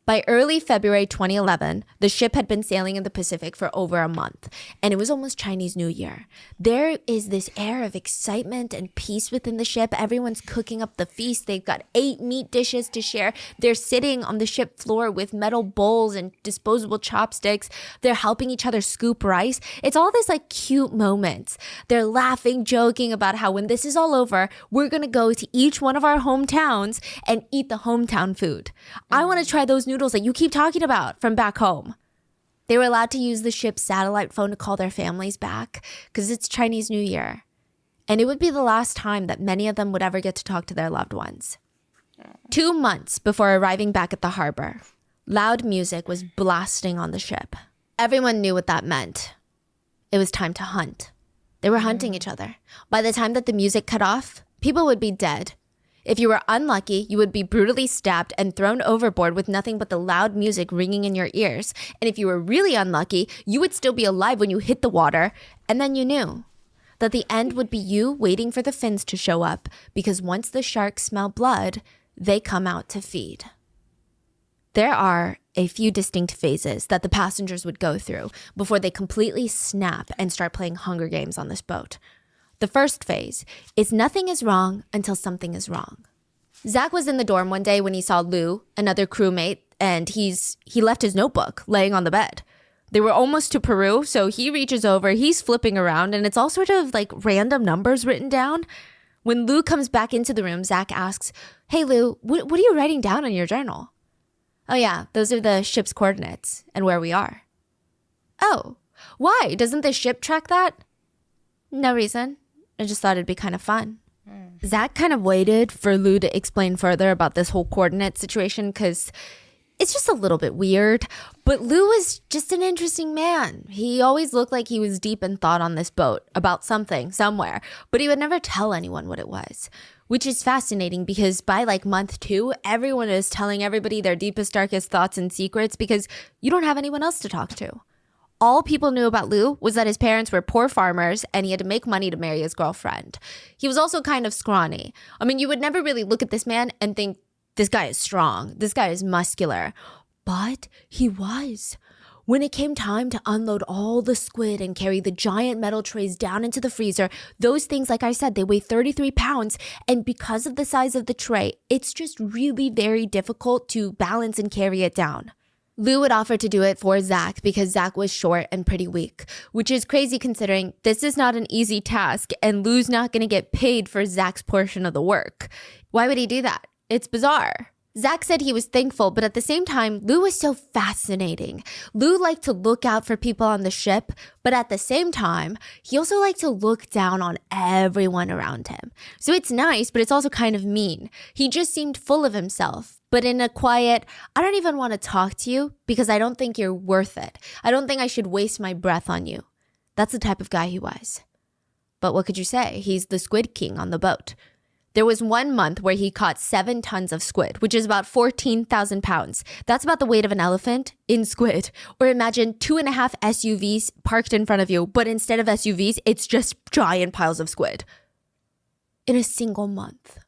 By early February 2011, the ship had been sailing in the Pacific for over a month, and it was almost Chinese New Year. There is this air of excitement and peace within the ship. Everyone's cooking up the feast. They've got 8 meat dishes to share. They're sitting on the ship floor with metal bowls and disposable chopsticks. They're helping each other scoop rice. It's all this like cute moments. They're laughing, joking about how when this is all over, we're going to go to each one of our hometowns and eat the hometown food. I want to try those noodles that you keep talking about from back home. They were allowed to use the ship's satellite phone to call their families back because it's Chinese New Year. And it would be the last time that many of them would ever get to talk to their loved ones. 2 months before arriving back at the harbor, loud music was blasting on the ship. Everyone knew what that meant. It was time to hunt. They were hunting each other. By the time that the music cut off, people would be dead. If you were unlucky, you would be brutally stabbed and thrown overboard with nothing but the loud music ringing in your ears. And if you were really unlucky, you would still be alive when you hit the water. And then you knew that the end would be you waiting for the fins to show up because once the sharks smell blood, they come out to feed. There are a few distinct phases that the passengers would go through before they completely snap and start playing Hunger Games on this boat. The first phase is nothing is wrong until something is wrong. Zach was in the dorm one day when he saw Lou, another crewmate, and he left his notebook laying on the bed. They were almost to Peru, so he reaches over, he's flipping around, and it's all sort of like random numbers written down. When Lou comes back into the room, Zach asks, hey Lou, what are you writing down in your journal? Oh yeah, those are the ship's coordinates and where we are. Oh, why? Doesn't the ship track that? No reason. I just thought it'd be kind of fun. Zach kind of waited for Lou to explain further about this whole coordinate situation because it's just a little bit weird. But Lou was just an interesting man. He always looked like he was deep in thought on this boat about something, somewhere, but he would never tell anyone what it was, which is fascinating because by like month 2, everyone is telling everybody their deepest, darkest thoughts and secrets because you don't have anyone else to talk to. All people knew about Lou was that his parents were poor farmers and he had to make money to marry his girlfriend. He was also kind of scrawny. I mean, you would never really look at this man and think, this guy is strong, this guy is muscular. But he was. When it came time to unload all the squid and carry the giant metal trays down into the freezer, those things, like I said, they weigh 33 pounds. And because of the size of the tray, it's just really very difficult to balance and carry it down. Lou would offer to do it for Zach because Zach was short and pretty weak, which is crazy considering this is not an easy task and Lou's not going to get paid for Zach's portion of the work. Why would he do that? It's bizarre. Zach said he was thankful, but at the same time, Lou was so fascinating. Lou liked to look out for people on the ship, but at the same time, he also liked to look down on everyone around him. So it's nice, but it's also kind of mean. He just seemed full of himself, but in a quiet, I don't even want to talk to you because I don't think you're worth it. I don't think I should waste my breath on you. That's the type of guy he was. But what could you say? He's the Squid King on the boat. There was 1 month where he caught 7 tons of squid, which is about 14,000 pounds. That's about the weight of an elephant in squid. Or imagine 2.5 SUVs parked in front of you, but instead of SUVs, it's just giant piles of squid. In a single month.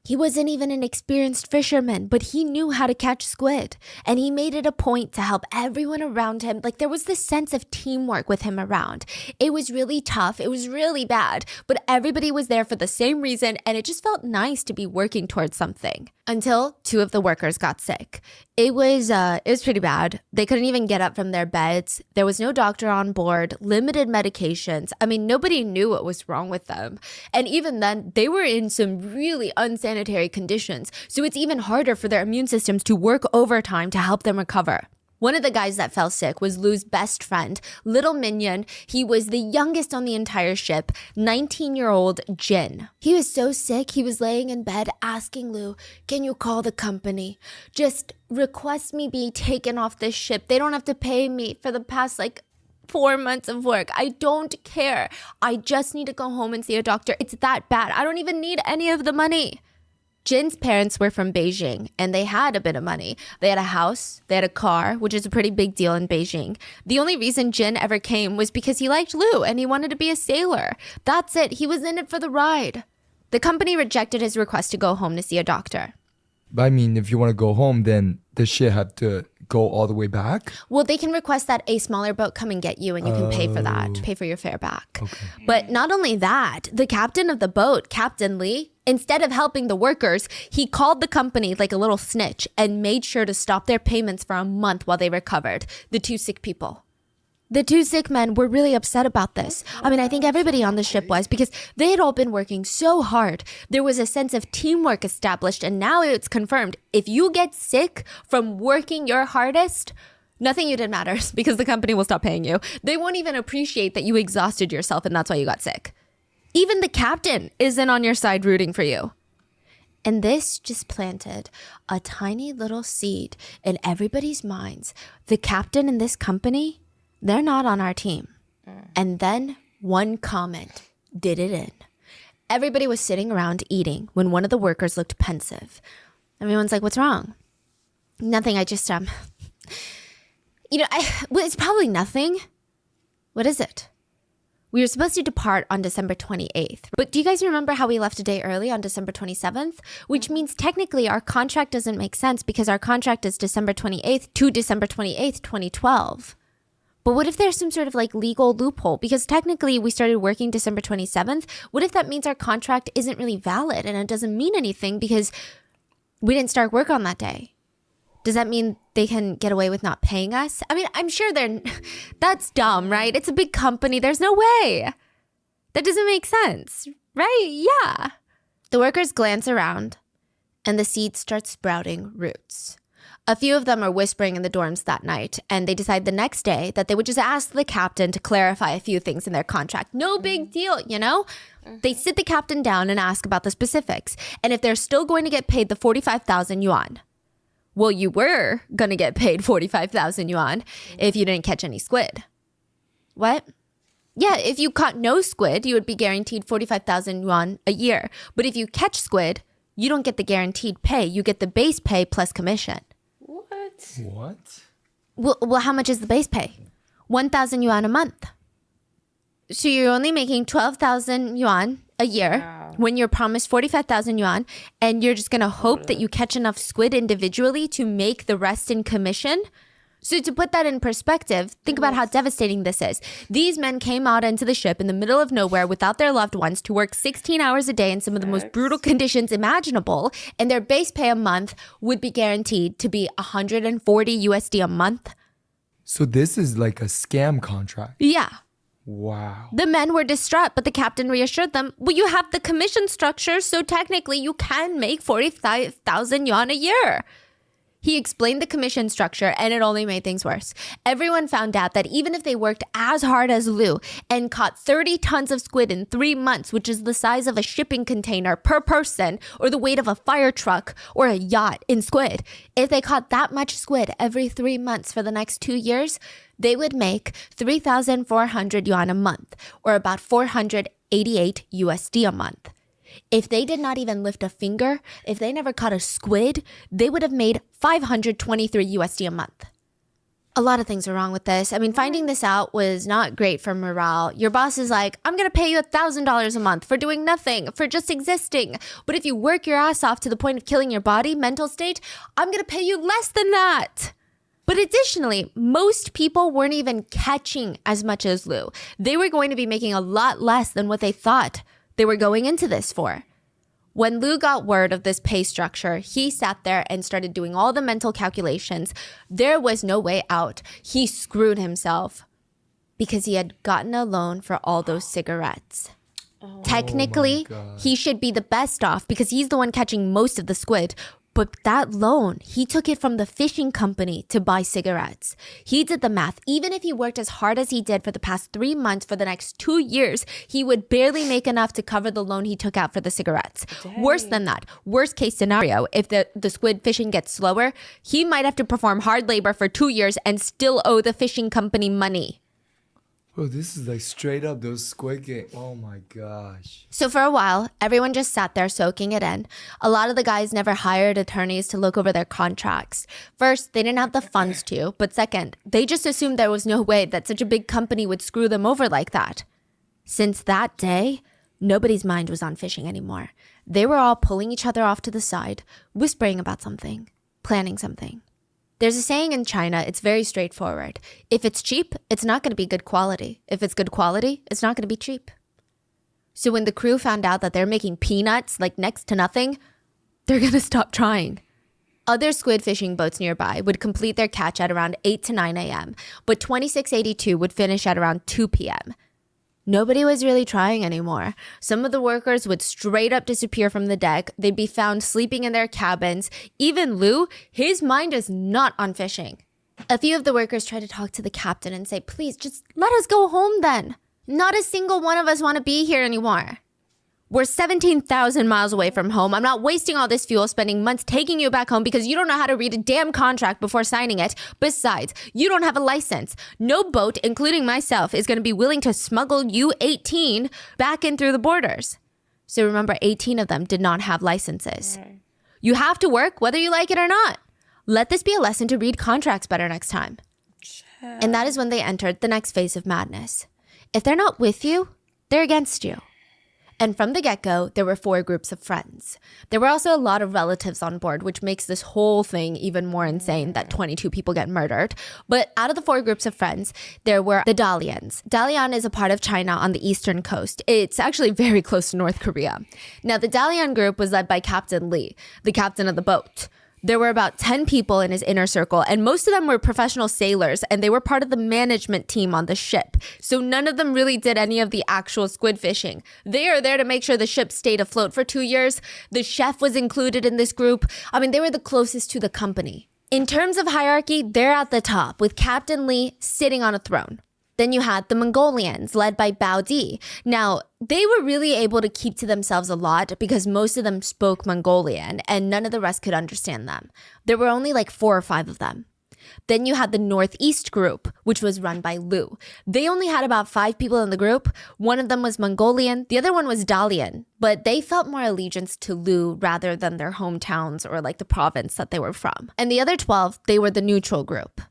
He wasn't even an experienced fisherman, but he knew how to catch squid. And he made it a point to help everyone around him. Like there was this sense of teamwork with him around. It was really tough. It was really bad. But everybody was there for the same reason. And it just felt nice to be working towards something. Until 2 of the workers got sick. It was pretty bad. They couldn't even get up from their beds. There was no doctor on board, limited medications. I mean, nobody knew what was wrong with them. And even then, they were in some really unsanitary conditions. So it's even harder for their immune systems to work overtime to help them recover. One of the guys that fell sick was Lou's best friend, Little Minion. He was the youngest on the entire ship, 19-year-old Jin. He was so sick, he was laying in bed asking Lou, can you call the company? Just request me be taken off this ship. They don't have to pay me for the past 4 months of work. I don't care. I just need to go home and see a doctor. It's that bad. I don't even need any of the money. Jin's parents were from Beijing, and they had a bit of money. They had a house, they had a car, which is a pretty big deal in Beijing. The only reason Jin ever came was because he liked Lou, and he wanted to be a sailor. That's it. He was in it for the ride. The company rejected his request to go home to see a doctor. But I mean, if you want to go home, then the ship have to go all the way back? Well, they can request that a smaller boat come and get you and you can pay for that, pay for your fare back. Okay. But not only that, the captain of the boat, Captain Lee, instead of helping the workers, he called the company like a little snitch and made sure to stop their payments for a month while they recovered, the 2 sick people. The 2 sick men were really upset about this. I mean, I think everybody on the ship was because they had all been working so hard. There was a sense of teamwork established, and now it's confirmed. If you get sick from working your hardest, nothing you did matters because the company will stop paying you. They won't even appreciate that you exhausted yourself and that's why you got sick. Even the captain isn't on your side rooting for you. And this just planted a tiny little seed in everybody's minds. The captain in this company, they're not on our team. And then one comment did it in. Everybody was sitting around eating when one of the workers looked pensive. Everyone's like, what's wrong? Nothing, I just, well, it's probably nothing. What is it? We were supposed to depart on December 28th. But do you guys remember how we left a day early on December 27th? Which means technically our contract doesn't make sense because our contract is December 28th to December 28th, 2012. But what if there's some sort of legal loophole? Because technically we started working December 27th. What if that means our contract isn't really valid and it doesn't mean anything because we didn't start work on that day? Does that mean they can get away with not paying us? I mean, I'm sure that's dumb, right? It's a big company. There's no way. That doesn't make sense, right? Yeah. The workers glance around and the seeds start sprouting roots. A few of them are whispering in the dorms that night, and they decide the next day that they would just ask the captain to clarify a few things in their contract. No big deal, you know? They sit the captain down and ask about the specifics, and if they're still going to get paid the 45,000 yuan. Well, you were going to get paid 45,000 yuan if you didn't catch any squid. What? Yeah, if you caught no squid, you would be guaranteed 45,000 yuan a year. But if you catch squid, you don't get the guaranteed pay. You get the base pay plus commission. What? Well, how much is the base pay? 1,000 yuan a month. So you're only making 12,000 yuan a year when you're promised 45,000 yuan, and you're just going to hope that you catch enough squid individually to make the rest in commission. So to put that in perspective, think about how devastating this is. These men came out into the ship in the middle of nowhere without their loved ones to work 16 hours a day in some of the most brutal conditions imaginable, and their base pay a month would be guaranteed to be 140 USD a month. So this is like a scam contract. Yeah. Wow. The men were distraught, but the captain reassured them, well, you have the commission structure, so technically you can make 45,000 yuan a year. He explained the commission structure, and it only made things worse. Everyone found out that even if they worked as hard as Lu and caught 30 tons of squid in 3 months, which is the size of a shipping container per person, or the weight of a fire truck or a yacht in squid, if they caught that much squid every 3 months for the next 2 years, they would make 3,400 yuan a month, or about 488 USD a month. If they did not even lift a finger, if they never caught a squid, they would have made 523 USD a month. A lot of things are wrong with this. I mean, finding this out was not great for morale. Your boss is like, I'm going to pay you $1,000 a month for doing nothing, for just existing. But if you work your ass off to the point of killing your body, mental state, I'm going to pay you less than that. But additionally, most people weren't even catching as much as Lu. They were going to be making a lot less than what they thought they were going into this for. When Lu got word of this pay structure, he sat there and started doing all the mental calculations. There was no way out. He screwed himself because he had gotten a loan for all those cigarettes. Technically, he should be the best off because he's the one catching most of the squid. But that loan, he took it from the fishing company to buy cigarettes. He did the math. Even if he worked as hard as he did for the past 3 months for the next 2 years, he would barely make enough to cover the loan he took out for the cigarettes. Dang. Worse than that, worst case scenario, if the squid fishing gets slower, he might have to perform hard labor for 2 years and still owe the fishing company money. Oh, this is like straight up those Squid Game. Oh my gosh. So for a while, everyone just sat there soaking it in. A lot of the guys never hired attorneys to look over their contracts. First, they didn't have the funds to, but second, they just assumed there was no way that such a big company would screw them over like that. Since that day, nobody's mind was on fishing anymore. They were all pulling each other off to the side, whispering about something, planning something. There's a saying in China, it's very straightforward. If it's cheap, it's not going to be good quality. If it's good quality, it's not going to be cheap. So when the crew found out that they're making peanuts like next to nothing, they're going to stop trying. Other squid fishing boats nearby would complete their catch at around 8 to 9 a.m., but 2682 would finish at around 2 p.m. Nobody was really trying anymore. Some of the workers would straight up disappear from the deck. They'd be found sleeping in their cabins. Even Lu, his mind is not on fishing. A few of the workers tried to talk to the captain and say, please, just let us go home then. Not a single one of us want to be here anymore. We're 17,000 miles away from home. I'm not wasting all this fuel spending months taking you back home because you don't know how to read a damn contract before signing it. Besides, you don't have a license. No boat, including myself, is going to be willing to smuggle you 18 back in through the borders. So remember, 18 of them did not have licenses. You have to work whether you like it or not. Let this be a lesson to read contracts better next time. And that is when they entered the next phase of madness. If they're not with you, they're against you. And from the get-go, there were 4 groups of friends. There were also a lot of relatives on board, which makes this whole thing even more insane that 22 people get murdered. But out of the 4 groups of friends, there were the Dalians. Dalian is a part of China on the eastern coast. It's actually very close to North Korea. Now, the Dalian group was led by Captain Lee, the captain of the boat. There were about 10 people in his inner circle, and most of them were professional sailors, and they were part of the management team on the ship. So none of them really did any of the actual squid fishing. They are there to make sure the ship stayed afloat for 2 years. The chef was included in this group. I mean, they were the closest to the company. In terms of hierarchy, they're at the top, with Captain Lee sitting on a throne. Then you had the Mongolians, led by Bao Di. Now, they were really able to keep to themselves a lot because most of them spoke Mongolian and none of the rest could understand them. There were only like 4 or 5 of them. Then you had the Northeast group, which was run by Lu. They only had about 5 people in the group. One of them was Mongolian, the other one was Dalian, but they felt more allegiance to Lu rather than their hometowns or like the province that they were from. And the other 12, they were the neutral group.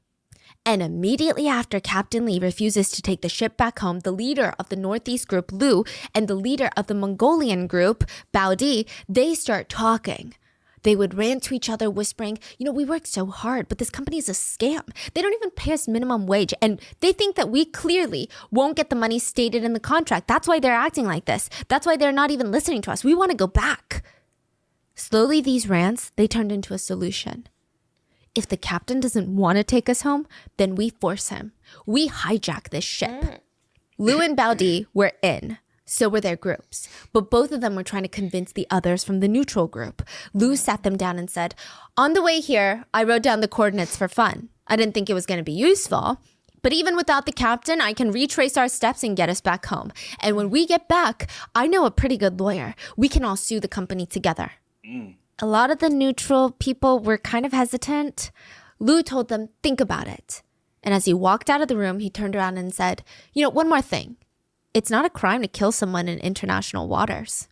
And immediately after Captain Lee refuses to take the ship back home, the leader of the Northeast group, Lu, and the leader of the Mongolian group, Bao Di, they start talking. They would rant to each other, whispering, we work so hard, but this company is a scam. They don't even pay us minimum wage, and they think that we clearly won't get the money stated in the contract. That's why they're acting like this. That's why they're not even listening to us. We want to go back. Slowly, these rants, they turned into a solution. If the captain doesn't want to take us home, then we force him. We hijack this ship. Lu and Bao Di were in. So were their groups. But both of them were trying to convince the others from the neutral group. Lu sat them down and said, on the way here, I wrote down the coordinates for fun. I didn't think it was going to be useful. But even without the captain, I can retrace our steps and get us back home. And when we get back, I know a pretty good lawyer. We can all sue the company together. A lot of the neutral people were kind of hesitant. Lu told them, think about it. And as he walked out of the room, he turned around and said, one more thing. It's not a crime to kill someone in international waters.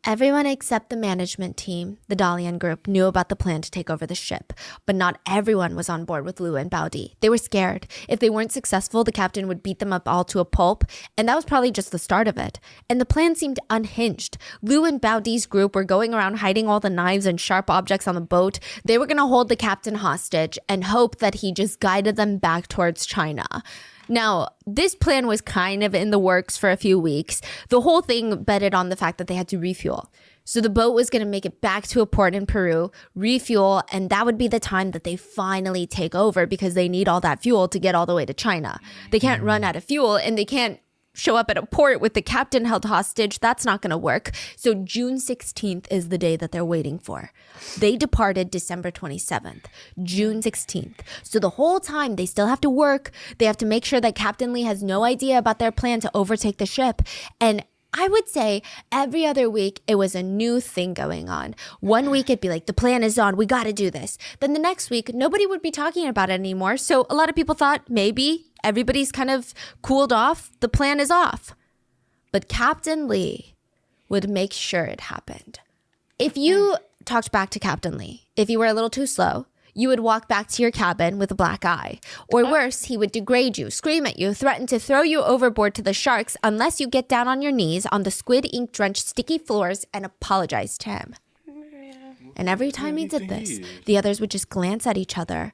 Everyone except the management team, the Dalian group, knew about the plan to take over the ship, but not everyone was on board with Lu and Bao Di. They were scared. If they weren't successful, the captain would beat them up all to a pulp, and that was probably just the start of it. And the plan seemed unhinged. Lu and Bao Di's group were going around hiding all the knives and sharp objects on the boat. They were going to hold the captain hostage and hope that he just guided them back towards China. Now, this plan was kind of in the works for a few weeks. The whole thing betted on the fact that they had to refuel. So the boat was going to make it back to a port in Peru, refuel, and that would be the time that they finally take over because they need all that fuel to get all the way to China. They can't run out of fuel and they can't show up at a port with the captain held hostage. That's not going to work. So June 16th is the day that they're waiting for. They departed December 27th, June 16th. So the whole time they still have to work. They have to make sure that Captain Lee has no idea about their plan to overtake the ship. And I would say every other week, it was a new thing going on. One week, it'd be like, the plan is on. We got to do this. Then the next week, nobody would be talking about it anymore. So a lot of people thought maybe everybody's kind of cooled off. The plan is off. But Captain Lee would make sure it happened. If you talked back to Captain Lee, if you were a little too slow, you would walk back to your cabin with a black eye. Or worse, he would degrade you, scream at you, threaten to throw you overboard to the sharks unless you get down on your knees on the squid ink-drenched sticky floors and apologize to him. And every time he did this, the others would just glance at each other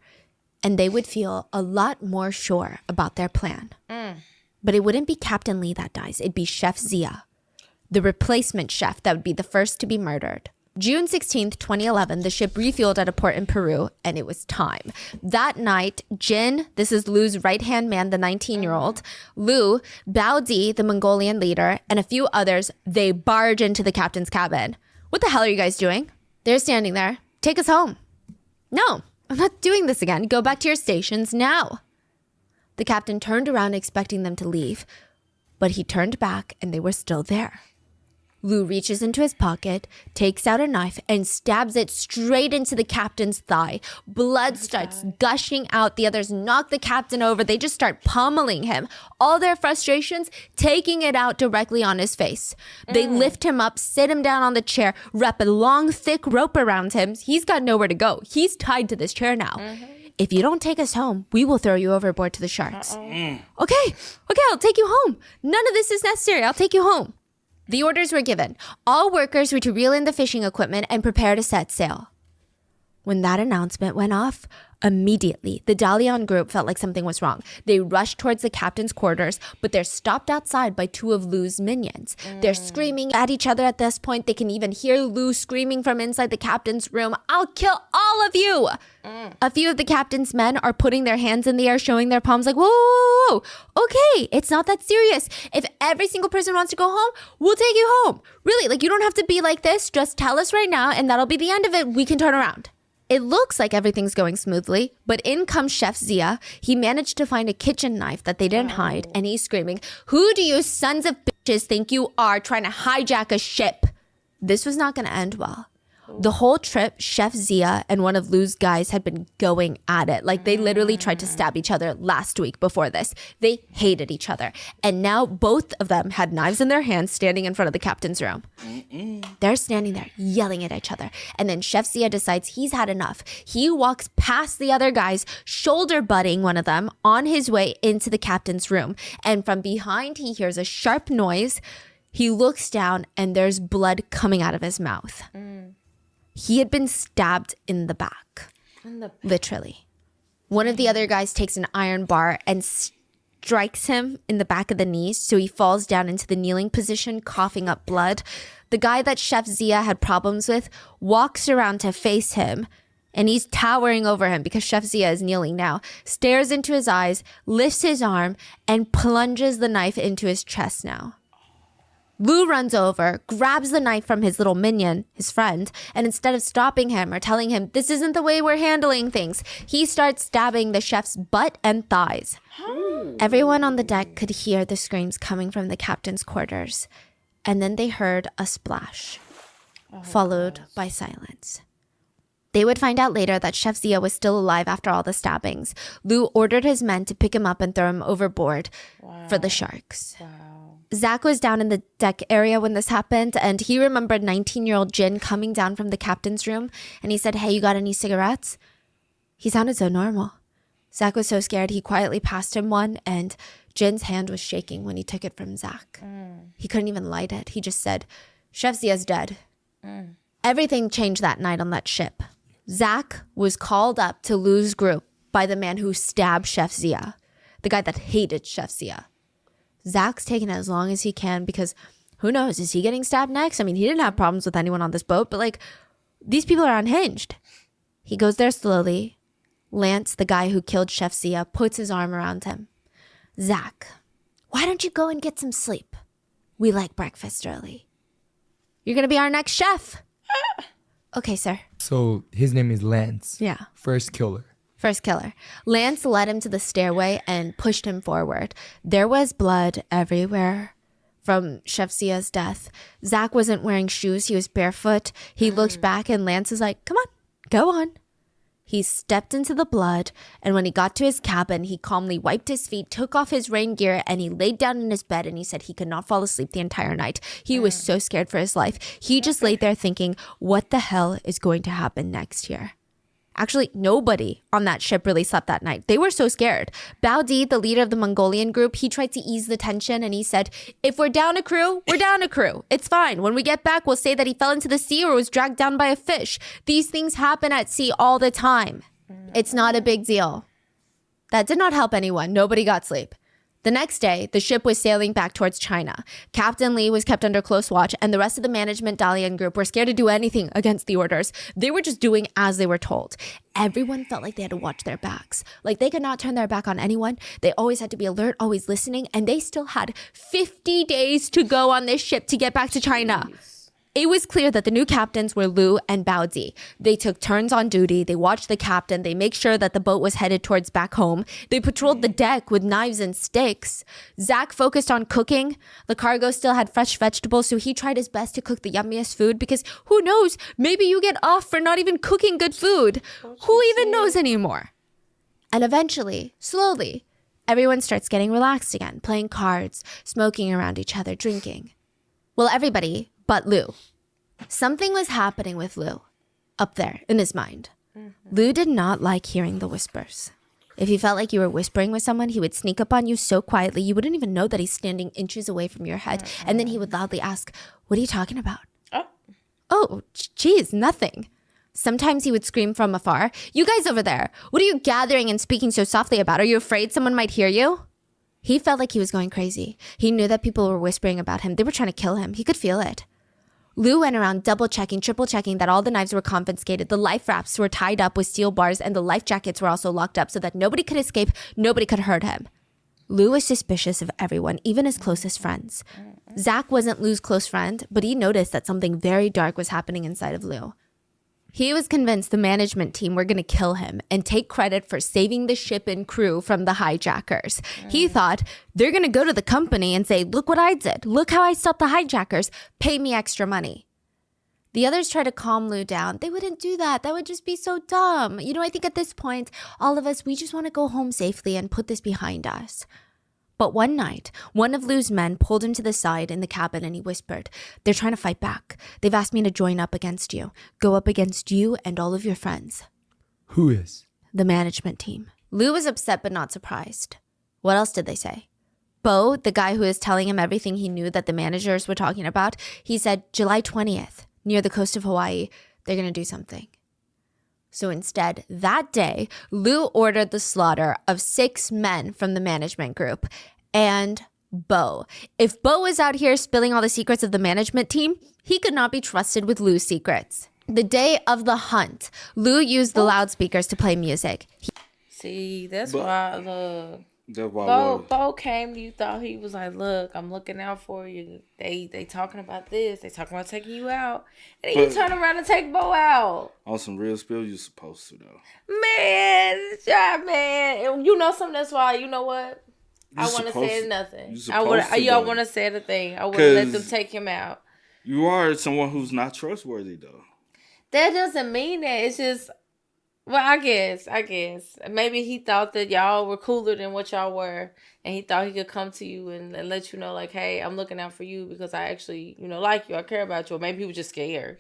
and they would feel a lot more sure about their plan. But it wouldn't be Captain Lee that dies. It'd be Chef Zia, the replacement chef that would be the first to be murdered. June 16th, 2011, the ship refueled at a port in Peru, and it was time. That night, Jin, this is Lu's right-hand man, the 19-year-old, Lu, Bao Di, the Mongolian leader, and a few others, they barge into the captain's cabin. What the hell are you guys doing? They're standing there. Take us home. No, I'm not doing this again. Go back to your stations now. The captain turned around expecting them to leave, but he turned back and they were still there. Lu reaches into his pocket, takes out a knife, and stabs it straight into the captain's thigh. Blood starts gushing out. The others knock the captain over. They just start pummeling him. All their frustrations, taking it out directly on his face. They lift him up, sit him down on the chair, wrap a long, thick rope around him. He's got nowhere to go. He's tied to this chair now. If you don't take us home, we will throw you overboard to the sharks. Okay, I'll take you home. None of this is necessary. I'll take you home. The orders were given. All workers were to reel in the fishing equipment and prepare to set sail. When that announcement went off, immediately, the Dalian group felt like something was wrong. They rushed towards the captain's quarters, but they're stopped outside by 2 of Lu's minions. They're screaming at each other at this point. They can even hear Lu screaming from inside the captain's room, "I'll kill all of you!" A few of the captain's men are putting their hands in the air, showing their palms like, whoa, whoa, whoa. Okay, it's not that serious. If every single person wants to go home, we'll take you home. Really, like, you don't have to be like this. Just tell us right now, and that'll be the end of it. We can turn around. It looks like everything's going smoothly, but in comes Chef Zia. He managed to find a kitchen knife that they didn't hide, and he's screaming, "Who do you sons of bitches think you are trying to hijack a ship?" This was not going to end well. The whole trip, Chef Zia and one of Lu's guys had been going at it. Like, they literally tried to stab each other last week before this. They hated each other. And now both of them had knives in their hands standing in front of the captain's room. They're standing there yelling at each other. And then Chef Zia decides he's had enough. He walks past the other guys, shoulder butting one of them on his way into the captain's room. And from behind, he hears a sharp noise. He looks down and there's blood coming out of his mouth. He had been stabbed in the back. Literally. One of the other guys takes an iron bar and strikes him in the back of the knees, so he falls down into the kneeling position, coughing up blood. The guy that Chef Zia had problems with walks around to face him, and he's towering over him because Chef Zia is kneeling now, stares into his eyes, lifts his arm, and plunges the knife into his chest now. Lu runs over, grabs the knife from his little minion, his friend, and instead of stopping him or telling him, this isn't the way we're handling things, he starts stabbing the chef's butt and thighs. Everyone on the deck could hear the screams coming from the captain's quarters, and then they heard a splash, followed by silence. They would find out later that Chef Zia was still alive after all the stabbings. Lu ordered his men to pick him up and throw him overboard for the sharks. Zach was down in the deck area when this happened, and he remembered 19-year-old Jin coming down from the captain's room, and he said, hey, you got any cigarettes? He sounded so normal. Zach was so scared, he quietly passed him one, and Jin's hand was shaking when he took it from Zach. He couldn't even light it. He just said, Chef Zia's dead. Everything changed that night on that ship. Zach was called up to Lu's group by the man who stabbed Chef Zia, the guy that hated Chef Zia. Zach's taking it as long as he can because who knows, is he getting stabbed next? I mean, he didn't have problems with anyone on this boat, but like, these people are unhinged. He goes there slowly. Lance, the guy who killed Chef Zia, puts his arm around him. Zach, why don't you go and get some sleep? We like breakfast early. You're going to be our next chef. Okay, sir. So his name is Lance. Yeah. First killer. First killer. Lance led him to the stairway and pushed him forward. There was blood everywhere from Chef Zia's death. Zach wasn't wearing shoes. He was barefoot. He looked back and Lance is like, come on, go on. He stepped into the blood, and when he got to his cabin, he calmly wiped his feet, took off his rain gear, and he laid down in his bed, and he said he could not fall asleep the entire night. He was so scared for his life. He just laid there thinking, what the hell is going to happen next here? Actually, nobody on that ship really slept that night. They were so scared. Bao Di, the leader of the Mongolian group, he tried to ease the tension and he said, if we're down a crew, we're down a crew. It's fine. When we get back, we'll say that he fell into the sea or was dragged down by a fish. These things happen at sea all the time. It's not a big deal. That did not help anyone. Nobody got sleep. The next day, the ship was sailing back towards China. Captain Lee was kept under close watch, and the rest of the management Dalian group were scared to do anything against the orders. They were just doing as they were told. Everyone felt like they had to watch their backs. Like they could not turn their back on anyone. They always had to be alert, always listening, and they still had 50 days to go on this ship to get back to China. It was clear that the new captains were Lu and Bao Di. They took turns on duty. They watched the captain. They make sure that the boat was headed towards back home. They patrolled the deck with knives and sticks. Zach focused on cooking. The cargo still had fresh vegetables, so he tried his best to cook the yummiest food because who knows, maybe you get off for not even cooking good food. Who even knows anymore? And eventually, slowly, everyone starts getting relaxed again, playing cards, smoking around each other, drinking. Well, everybody but Lu. Something was happening with Lu up there in his mind. Lu did not like hearing the whispers. If he felt like you were whispering with someone, he would sneak up on you so quietly you wouldn't even know that he's standing inches away from your head. And then he would loudly ask, what are you talking about? Oh, geez, nothing. Sometimes he would scream from afar, you guys over there, what are you gathering and speaking so softly about? Are you afraid someone might hear you? He felt like he was going crazy. He knew that people were whispering about him. They were trying to kill him. He could feel it. Lu went around double-checking, triple-checking that all the knives were confiscated, the life rafts were tied up with steel bars, and the life jackets were also locked up so that nobody could escape, nobody could hurt him. Lu was suspicious of everyone, even his closest friends. Zach wasn't Lu's close friend, but he noticed that something very dark was happening inside of Lu. He was convinced the management team were going to kill him and take credit for saving the ship and crew from the hijackers. He thought they're going to go to the company and say, look what I did. Look how I stopped the hijackers. Pay me extra money. The others tried to calm Lou down. They wouldn't do that. That would just be so dumb. You know, I think at this point, all of us, we just want to go home safely and put this behind us. But one night, one of Lou's men pulled him to the side in the cabin and he whispered, "They're trying to fight back. They've asked me to join up against you. Go up against you and all of your friends." Who is? The management team. Lou was upset but not surprised. What else did they say? Bo, the guy who was telling him everything he knew that the managers were talking about, he said July 20th, near the coast of Hawaii, they're going to do something. So instead, that day, Lou ordered the slaughter of 6 men from the management group and Bo. If Bo was out here spilling all the secrets of the management team, he could not be trusted with Lou's secrets. The day of the hunt, Lou used the loudspeakers to play music. See, that's why, look. That's why Bo came to you, thought he was like, "Look, I'm looking out for you. They talking about this. They talking about taking you out." And then you turn around and take Bo out. on some real spill, you're supposed to though. Man, yeah, man. You know something, that's why, you know what? I want to say You nothing. supposed to, I though. want to say the thing. I wouldn't let them 'Cause take him out. You are someone who's not trustworthy though. That doesn't mean that. It's just, well, I guess. Maybe he thought that y'all were cooler than what y'all were. And he thought he could come to you and let you know, like, hey, I'm looking out for you because I actually, like you. I care about you. Or maybe he was just scared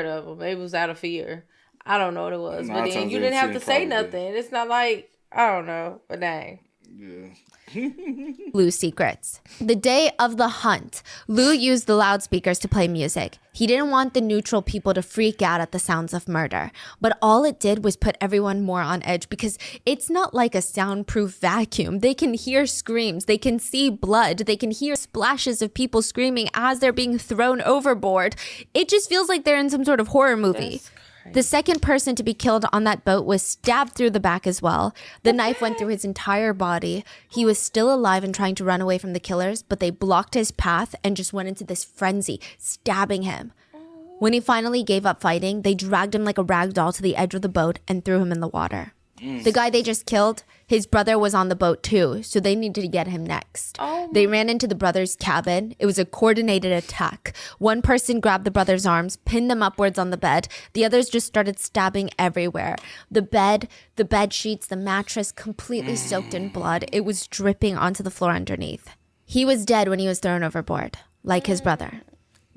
of him. Maybe it was out of fear. I don't know what it was. But then you didn't have to say nothing. It's not like, I don't know. But dang. Yeah. Lou's secrets. The day of the hunt, Lou used the loudspeakers to play music. He didn't want the neutral people to freak out at the sounds of murder. But all it did was put everyone more on edge because it's not like a soundproof vacuum. They can hear screams. They can see blood. They can hear splashes of people screaming as they're being thrown overboard. It just feels like they're in some sort of horror movie. The second person to be killed on that boat was stabbed through the back as well. The knife went through his entire body. He was still alive and trying to run away from the killers, but they blocked his path and just went into this frenzy, stabbing him. When he finally gave up fighting, they dragged him like a rag doll to the edge of the boat and threw him in the water. The guy they just killed, his brother was on the boat too, so they needed to get him next. They ran into the brother's cabin. It was a coordinated attack. One person grabbed the brother's arms, pinned them upwards on the bed. The others just started stabbing everywhere. The bed sheets, the mattress, completely soaked in blood. It was dripping onto the floor underneath. He was dead when he was thrown overboard, like his brother.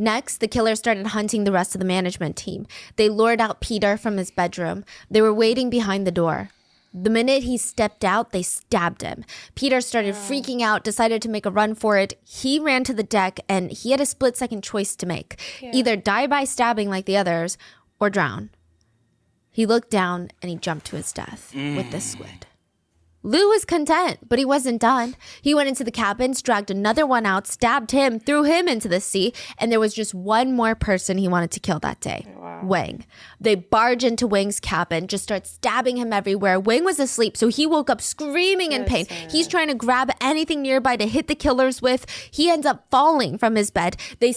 Next, the killers started hunting the rest of the management team. They lured out Peter from his bedroom. They were waiting behind the door. The minute he stepped out, they stabbed him. Peter started freaking out, decided to make a run for it. He ran to the deck, and he had a split-second choice to make. Either die by stabbing like the others, or drown. He looked down, and he jumped to his death with the squid. Lou was content, but he wasn't done. He went into the cabins, dragged another one out, stabbed him, threw him into the sea, and there was just one more person he wanted to kill that day. Wang. They barge into Wang's cabin, just start stabbing him everywhere. Wang was asleep, so he woke up screaming in pain. He's trying to grab anything nearby to hit the killers with. He ends up falling from his bed. They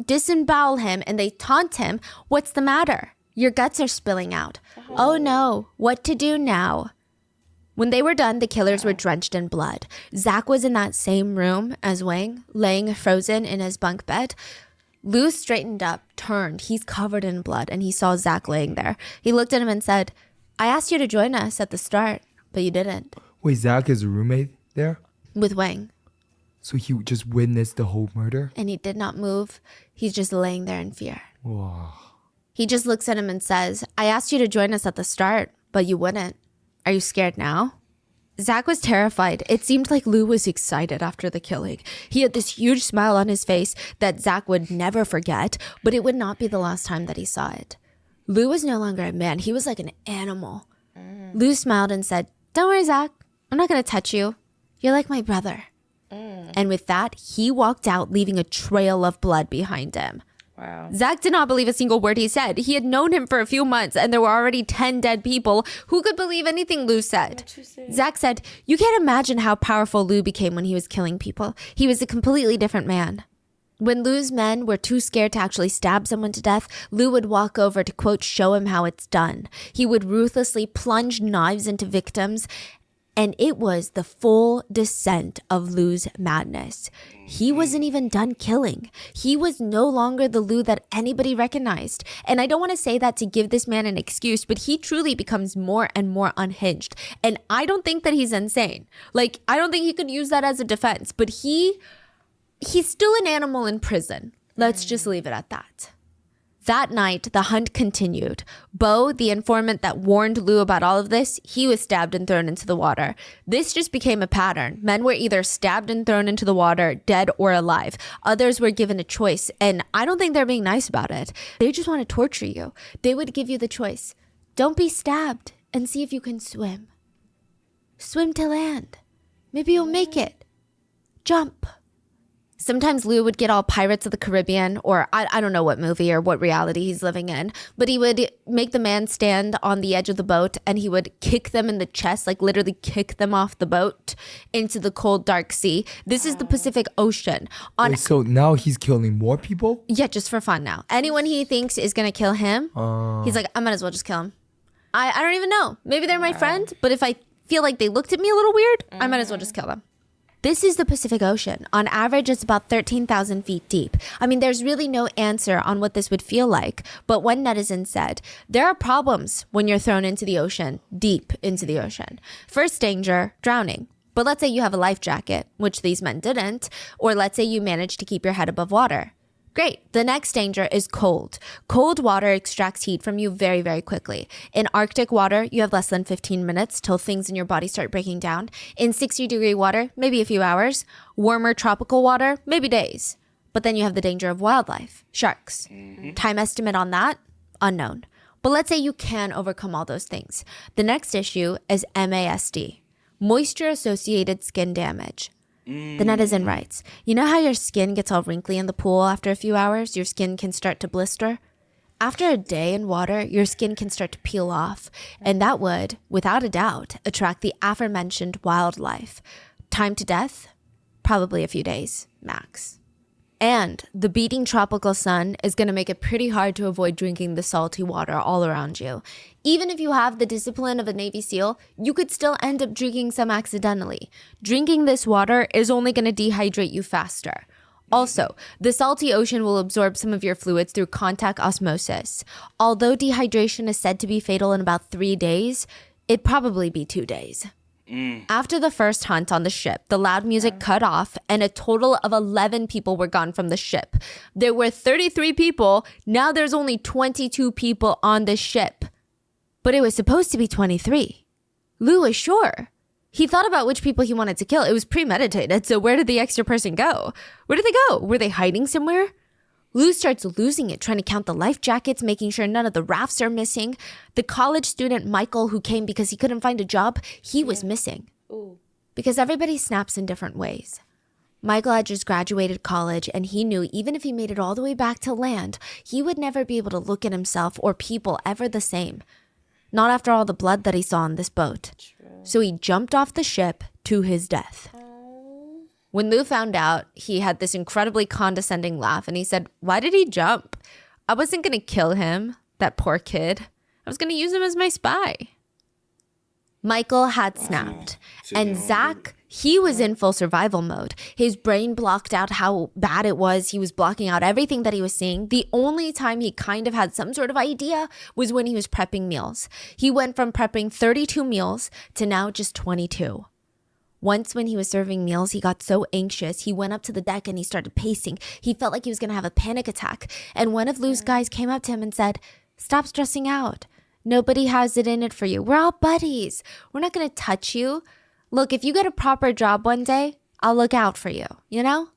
disembowel him, and they taunt him. What's the matter? Your guts are spilling out. Oh no, what to do now? When they were done, the killers were drenched in blood. Zach was in that same room as Wang, laying frozen in his bunk bed. Lou straightened up, turned. He's covered in blood, and he saw Zach laying there. He looked at him and said, "I asked you to join us at the start, but you didn't." Wait, Zach is a roommate there? With Wang. So he just witnessed the whole murder? And he did not move. He's just laying there in fear. Whoa. He just looks at him and says, "I asked you to join us at the start, but you wouldn't. Are you scared now?" Zach was terrified. It seemed like Lou was excited after the killing. He had this huge smile on his face that Zach would never forget, but it would not be the last time that he saw it. Lou was no longer a man. He was like an animal. Lou smiled and said, "Don't worry, Zach. I'm not going to touch you. You're like my brother." And with that, he walked out, leaving a trail of blood behind him. Wow. Zach did not believe a single word he said. He had known him for a few months, and there were already 10 dead people. Who could believe anything Lou said? Zach said, "You can't imagine how powerful Lou became when he was killing people. He was a completely different man." When Lou's men were too scared to actually stab someone to death, Lou would walk over to, quote, show him how it's done. He would ruthlessly plunge knives into victims, And it was the full descent of Lu's madness. He wasn't even done killing. He was no longer the Lu that anybody recognized. And I don't want to say that to give this man an excuse, but he truly becomes more and more unhinged. And I don't think that he's insane. Like, I don't think he could use that as a defense, but he's still an animal in prison. Let's just leave it at that. That night, the hunt continued. Bo, the informant that warned Lu about all of this, he was stabbed and thrown into the water. This just became a pattern. Men were either stabbed and thrown into the water, dead or alive. Others were given a choice, and I don't think they're being nice about it. They just want to torture you. They would give you the choice. Don't be stabbed and see if you can swim. Swim to land. Maybe you'll make it. Jump. Sometimes Lu would get all Pirates of the Caribbean, or I don't know what movie or what reality he's living in, but he would make the man stand on the edge of the boat and he would kick them in the chest, like literally kick them off the boat into the cold, dark sea. This is the Pacific Ocean. Wait, so now he's killing more people? Yeah, just for fun now. Anyone he thinks is going to kill him, he's like, I might as well just kill him. I don't even know. Maybe they're my friend, but if I feel like they looked at me a little weird, I might as well just kill them. This is the Pacific Ocean. On average, it's about 13,000 feet deep. I mean, there's really no answer on what this would feel like. But one netizen said, there are problems when you're thrown into the ocean, deep into the ocean. First danger, drowning. But let's say you have a life jacket, which these men didn't, or let's say you managed to keep your head above water. Great. The next danger is cold. Cold water extracts heat from you very, very quickly. In Arctic water, you have less than 15 minutes till things in your body start breaking down. In 60-degree water, maybe a few hours. Warmer tropical water, maybe days. But then you have the danger of wildlife, sharks. Time estimate on that? Unknown. But let's say you can overcome all those things. The next issue is MASD, moisture-associated skin damage. The netizen writes, you know how your skin gets all wrinkly in the pool after a few hours? Your skin can start to blister. After a day in water, your skin can start to peel off. And that would, without a doubt, attract the aforementioned wildlife. Time to death? Probably a few days, max. And the beating tropical sun is going to make it pretty hard to avoid drinking the salty water all around you. Even if you have the discipline of a Navy SEAL, you could still end up drinking some accidentally. Drinking this water is only going to dehydrate you faster. Also, the salty ocean will absorb some of your fluids through contact osmosis. Although dehydration is said to be fatal in about 3 days, it'd probably be 2 days. After the first hunt on the ship, the loud music cut off and a total of 11 people were gone from the ship. There were 33 people. Now there's only 22 people on the ship. But it was supposed to be 23. Lu was sure. He thought about which people he wanted to kill. It was premeditated. So where did the extra person go? Where did they go? Were they hiding somewhere? Lu starts losing it, trying to count the life jackets, making sure none of the rafts are missing. The college student Michael, who came because he couldn't find a job, he was missing. Because everybody snaps in different ways. Michael had just graduated college, and he knew even if he made it all the way back to land, he would never be able to look at himself or people ever the same. Not after all the blood that he saw on this boat. So he jumped off the ship to his death. When Lu found out, he had this incredibly condescending laugh and he said, why did he jump? I wasn't going to kill him, that poor kid. I was going to use him as my spy. Michael had snapped. And Zach, he was in full survival mode. His brain blocked out how bad it was. He was blocking out everything that he was seeing. The only time he kind of had some sort of idea was when he was prepping meals. He went from prepping 32 meals to now just 22. Once when he was serving meals, he got so anxious, he went up to the deck and he started pacing. He felt like he was going to have a panic attack. And one of Lu's guys came up to him and said, stop stressing out. Nobody has it in it for you. We're all buddies. We're not going to touch you. Look, if you get a proper job one day, I'll look out for you, you know?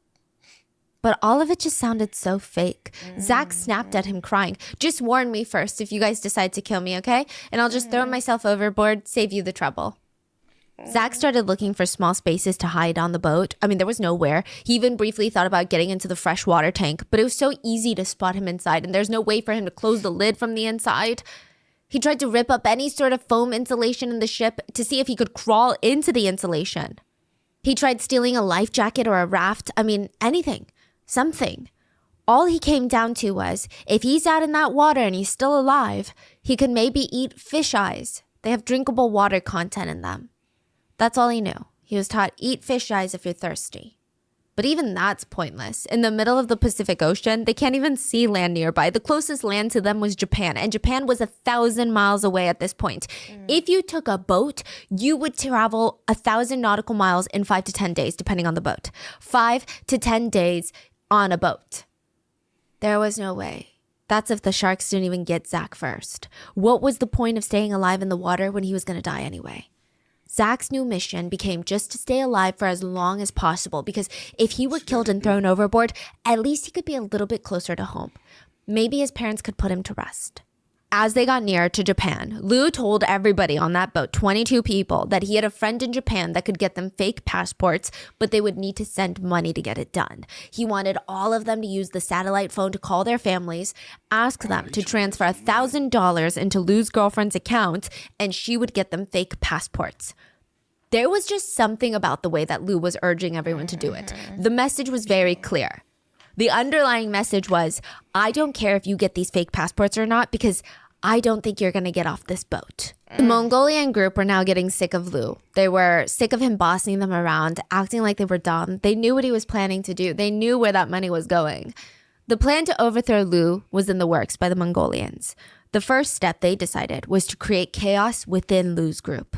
But all of it just sounded so fake. Zach snapped at him crying. Just warn me first if you guys decide to kill me, okay? And I'll just throw myself overboard, save you the trouble. Zach started looking for small spaces to hide on the boat. I mean, there was nowhere. He even briefly thought about getting into the fresh water tank, but it was so easy to spot him inside, and there's no way for him to close the lid from the inside. He tried to rip up any sort of foam insulation in the ship to see if he could crawl into the insulation. He tried stealing a life jacket or a raft. I mean, anything, something. All he came down to was, if he's out in that water and he's still alive, he could maybe eat fish eyes. They have drinkable water content in them. That's all he knew. He was taught, eat fish eyes if you're thirsty. But even that's pointless. In the middle of the Pacific Ocean, they can't even see land nearby. The closest land to them was Japan, and Japan was 1,000 miles away at this point. If you took a boat, you would travel 1,000 nautical miles in 5 to 10 days, depending on the boat. 5 to 10 days on a boat. There was no way. That's if the sharks didn't even get Zach first. What was the point of staying alive in the water when he was going to die anyway? Zach's new mission became just to stay alive for as long as possible, because if he were killed and thrown overboard, at least he could be a little bit closer to home. Maybe his parents could put him to rest. As they got nearer to Japan, Lou told everybody on that boat, 22 people, that he had a friend in Japan that could get them fake passports, but they would need to send money to get it done. He wanted all of them to use the satellite phone to call their families, ask them to transfer $1,000 into Lou's girlfriend's account, and she would get them fake passports. There was just something about the way that Lou was urging everyone to do it. The message was very clear. The underlying message was, I don't care if you get these fake passports or not, because I don't think you're going to get off this boat. The Mongolian group were now getting sick of Lou. They were sick of him bossing them around, acting like they were dumb. They knew what he was planning to do. They knew where that money was going. The plan to overthrow Lou was in the works by the Mongolians. The first step, they decided, was to create chaos within Lou's group.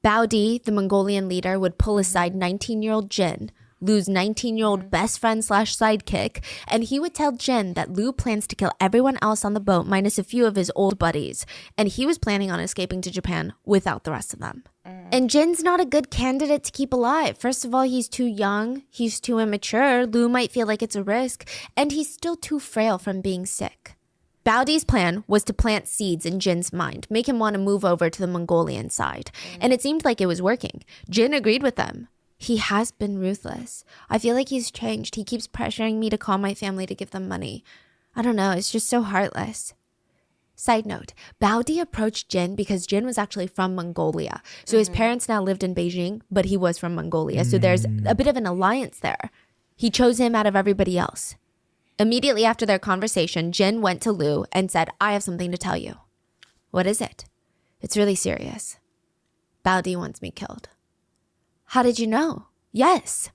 Baodi, the Mongolian leader, would pull aside 19-year-old Jin, Lou's 19-year-old best friend / sidekick, and he would tell Jin that Lou plans to kill everyone else on the boat minus a few of his old buddies, and he was planning on escaping to Japan without the rest of them. And Jin's not a good candidate to keep alive. First of all, he's too young, he's too immature, Lou might feel like it's a risk, and he's still too frail from being sick. Baodi's plan was to plant seeds in Jin's mind, make him want to move over to the Mongolian side, and it seemed like it was working. Jin agreed with them. He has been ruthless. I feel like he's changed. He keeps pressuring me to call my family to give them money. I don't know, it's just so heartless. Side note, Baodi approached Jin because Jin was actually from Mongolia. So his parents now lived in Beijing, but he was from Mongolia. So there's a bit of an alliance there. He chose him out of everybody else. Immediately after their conversation, Jin went to Lou and said, I have something to tell you. What is it? It's really serious. Baodi wants me killed. How did you know? Yes.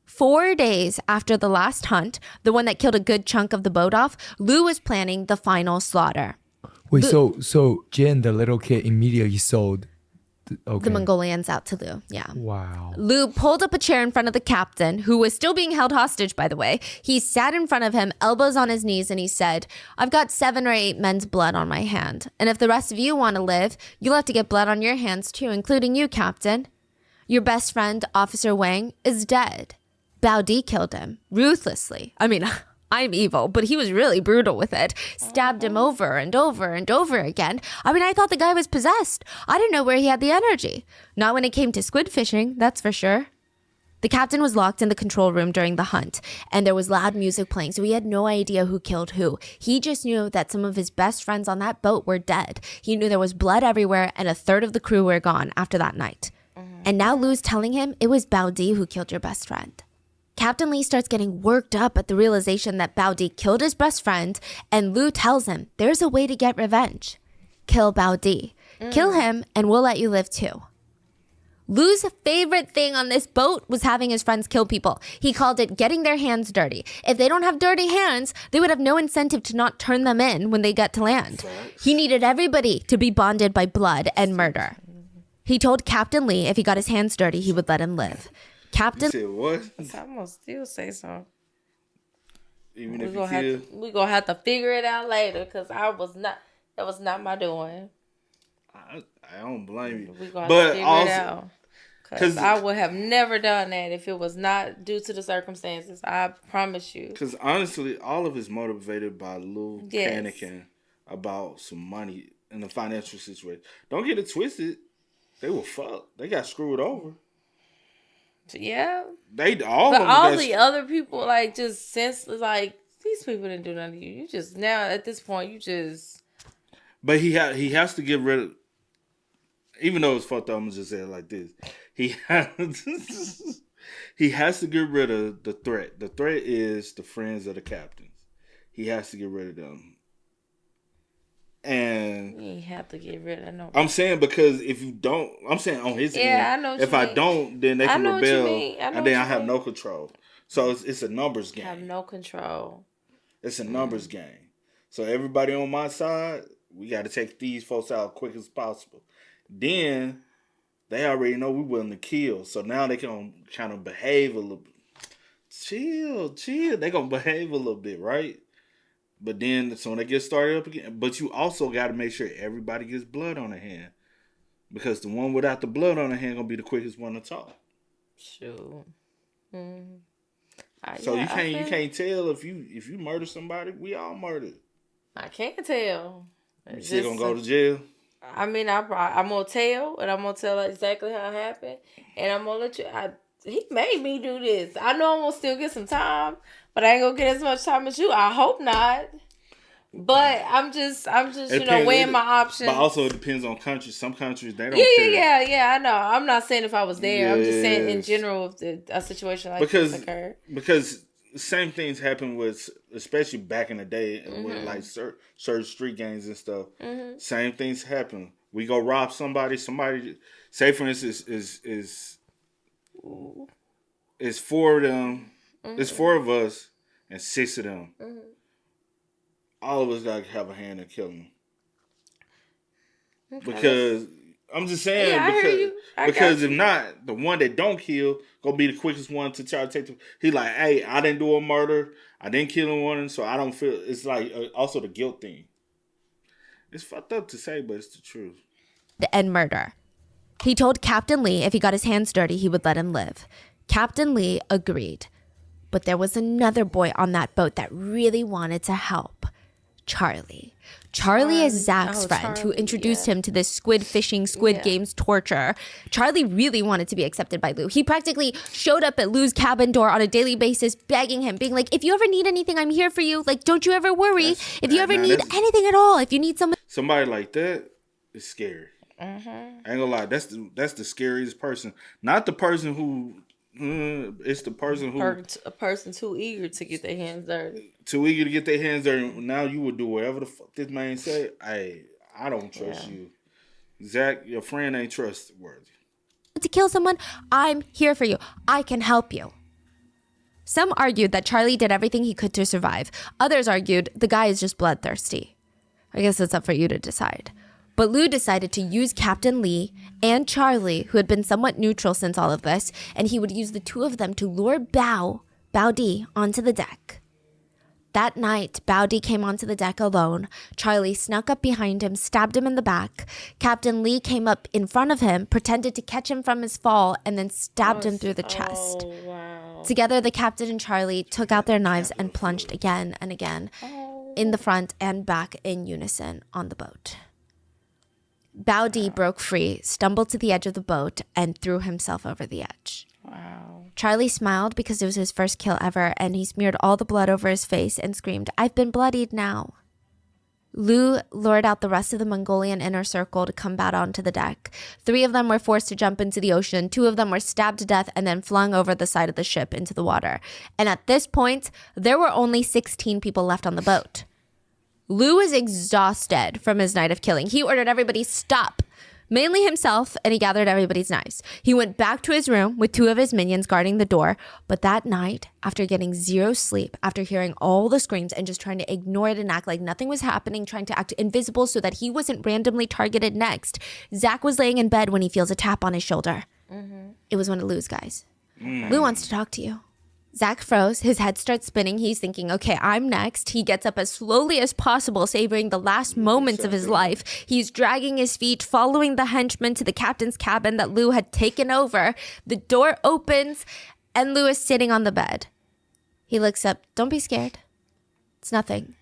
4 days after the last hunt, the one that killed a good chunk of the boat off, Lou was planning the final slaughter. Wait, so Jin, the little kid, immediately sold The Mongolians out to Lou, yeah. Wow. Lou pulled up a chair in front of the captain, who was still being held hostage, by the way. He sat in front of him, elbows on his knees, and he said, I've got 7 or 8 men's blood on my hand. And if the rest of you want to live, you'll have to get blood on your hands too, including you, Captain. Your best friend, Officer Wang, is dead. Baodi killed him, ruthlessly. I mean, I'm evil, but he was really brutal with it. Stabbed him over and over and over again. I mean, I thought the guy was possessed. I didn't know where he had the energy. Not when it came to squid fishing, that's for sure. The captain was locked in the control room during the hunt, and there was loud music playing, so he had no idea who killed who. He just knew that some of his best friends on that boat were dead. He knew there was blood everywhere, and a third of the crew were gone after that night. And now Lou's telling him it was Baodi who killed your best friend. Captain Lee starts getting worked up at the realization that Baodi killed his best friend, and Lou tells him there's a way to get revenge. Kill Baodi. Kill him, and we'll let you live too. Lou's favorite thing on this boat was having his friends kill people. He called it getting their hands dirty. If they don't have dirty hands, they would have no incentive to not turn them in when they get to land. He needed everybody to be bonded by blood and murder. He told Captain Lee if he got his hands dirty, he would let him live. Captain... You said what? I'm gonna still say so. Even We're if gonna, you have to, we gonna have to figure it out later, because that was not my doing. I don't blame you. We're gonna have But to figure also, it out. Because I would have never done that if it was not due to the circumstances. I promise you. Because honestly, all of it's motivated by Lou Yes. panicking about some money in the financial situation. Don't get it twisted. They were fucked. They got screwed over. Yeah. They all But of them all got the other people, like, just senseless, like, these people didn't do nothing to you. You just, now, at this point, you just... But he has to get rid of, even though it's fucked up, I'm just saying it like this. He has to get rid of the threat. The threat is the friends of the captains. He has to get rid of them. And You ain't have to get rid of no. I'm saying because if you don't, I'm saying on his end. Yeah, I know what if you I mean. don't, then they I can know what you rebel, mean. I know and then what I you have mean. no control. So it's a numbers game. Have no control. It's a numbers game. So everybody on my side, we got to take these folks out quick as possible. Then they already know we're willing to kill. So now they can kind of behave a little bit. Chill. They going to behave a little bit, right? But then, so when they get started up again, but you also got to make sure everybody gets blood on their hand. Because the one without the blood on their hand going to be the quickest one to talk. Sure. So yeah, you can't tell if you murder somebody, we all murdered. I can't tell. You still gonna go to jail? I mean, I'm gonna tell, and I'm gonna tell exactly how it happened, and I'm gonna let you. He made me do this. I know I'm gonna still get some time, but I ain't gonna get as much time as you. I hope not. But I'm just weighing my options. But also it depends on countries. Some countries they don't care. Yeah. I know. I'm not saying if I was there. I'm just saying in general if a situation like this occurred. Because same things happen with, especially back in the day with like certain street gangs and stuff. Same things happen. We go rob somebody. Somebody, say for instance, is four of them. It's four of us and six of them. All of us gotta have a hand in killing them. Okay. Because I'm just saying, because if not, the one that don't kill gonna be the quickest one to try to take the. He like, hey, I didn't do a murder, I didn't kill anyone, so I don't feel. It's like also the guilt thing. It's fucked up to say, but it's the truth. And murder. He told Captain Lee if he got his hands dirty, he would let him live. Captain Lee agreed, but there was another boy on that boat that really wanted to help. Charlie is Zach's friend who introduced him to this squid fishing, squid games torture. Charlie really wanted to be accepted by Lou. He practically showed up at Lou's cabin door on a daily basis, begging him, being like, if you ever need anything, I'm here for you. Like, don't you ever worry. If you ever need anything at all, if you need somebody like that, is scary. I ain't gonna lie, that's the scariest person. Not the person who... it's the person who a person too eager to get their hands dirty. Too eager to get their hands dirty. Now you would do whatever the fuck this man say. Hey, I don't trust you. Zach, your friend ain't trustworthy. To kill someone, I'm here for you. I can help you. Some argued that Charlie did everything he could to survive. Others argued the guy is just bloodthirsty. I guess it's up for you to decide. But Lou decided to use Captain Lee and Charlie, who had been somewhat neutral since all of this, and he would use the two of them to lure Bao D, onto the deck. That night, Bao D came onto the deck alone. Charlie snuck up behind him, stabbed him in the back. Captain Lee came up in front of him, pretended to catch him from his fall, and then stabbed him through the chest. Wow. Together, the captain and Charlie took out their knives and plunged again and again in the front and back in unison on the boat. Bao D broke free, stumbled to the edge of the boat, and threw himself over the edge. Wow. Charlie smiled because it was his first kill ever, and he smeared all the blood over his face and screamed, "I've been bloodied now." Lou lured out the rest of the Mongolian inner circle to come back onto the deck. 3 of them were forced to jump into the ocean. 2 of them were stabbed to death and then flung over the side of the ship into the water. And at this point, there were only 16 people left on the boat. Lou was exhausted from his night of killing. He ordered everybody stop, mainly himself, and he gathered everybody's knives. He went back to his room with 2 of his minions guarding the door. But that night, after getting 0 sleep, after hearing all the screams and just trying to ignore it and act like nothing was happening, trying to act invisible so that he wasn't randomly targeted next, Zach was laying in bed when he feels a tap on his shoulder. It was one of Lou's guys. Lou wants to talk to you. Zach froze. His head starts spinning. He's thinking, okay, I'm next. He gets up as slowly as possible, savoring the last moments of his life. He's dragging his feet, following the henchman to the captain's cabin that Lou had taken over. The door opens, and Lou is sitting on the bed. He looks up. Don't be scared. It's nothing.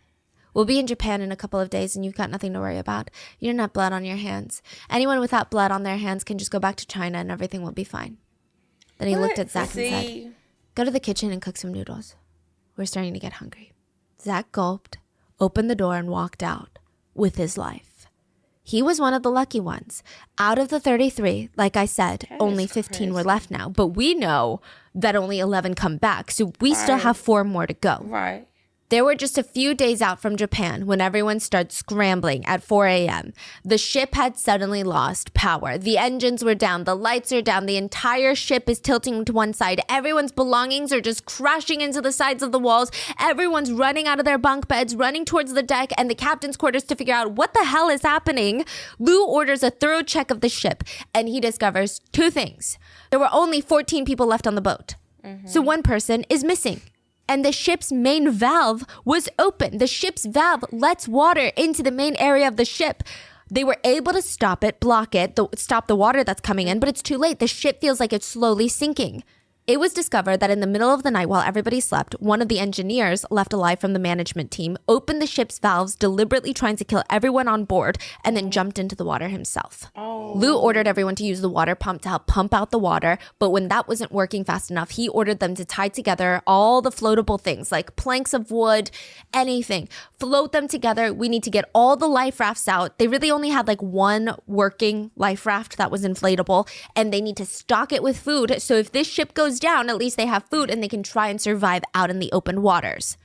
We'll be in Japan in a couple of days, and you've got nothing to worry about. You don't have blood on your hands. Anyone without blood on their hands can just go back to China, and everything will be fine. Then he looked at Zach and said, "Go to the kitchen and cook some noodles. We're starting to get hungry." Zach gulped, opened the door, and walked out with his life. He was one of the lucky ones. Out of the 33, like I said, only 15 were left now. But we know that only 11 come back, so we still have 4 more to go. Right. They were just a few days out from Japan when everyone started scrambling at 4 a.m. The ship had suddenly lost power. The engines were down. The lights are down. The entire ship is tilting to one side. Everyone's belongings are just crashing into the sides of the walls. Everyone's running out of their bunk beds, running towards the deck and the captain's quarters to figure out what the hell is happening. Lou orders a thorough check of the ship and he discovers two things. There were only 14 people left on the boat. So one person is missing. And the ship's main valve was open. The ship's valve lets water into the main area of the ship. They were able to stop it, block it, stop the water that's coming in, but it's too late. The ship feels like it's slowly sinking. It was discovered that in the middle of the night while everybody slept, one of the engineers left alive from the management team opened the ship's valves, deliberately trying to kill everyone on board, and then jumped into the water himself. Lou ordered everyone to use the water pump to help pump out the water, but when that wasn't working fast enough, he ordered them to tie together all the floatable things like planks of wood, anything. Float them together. We need to get all the life rafts out. They really only had like one working life raft that was inflatable, and they need to stock it with food. So if this ship goes down, at least they have food and they can try and survive out in the open waters.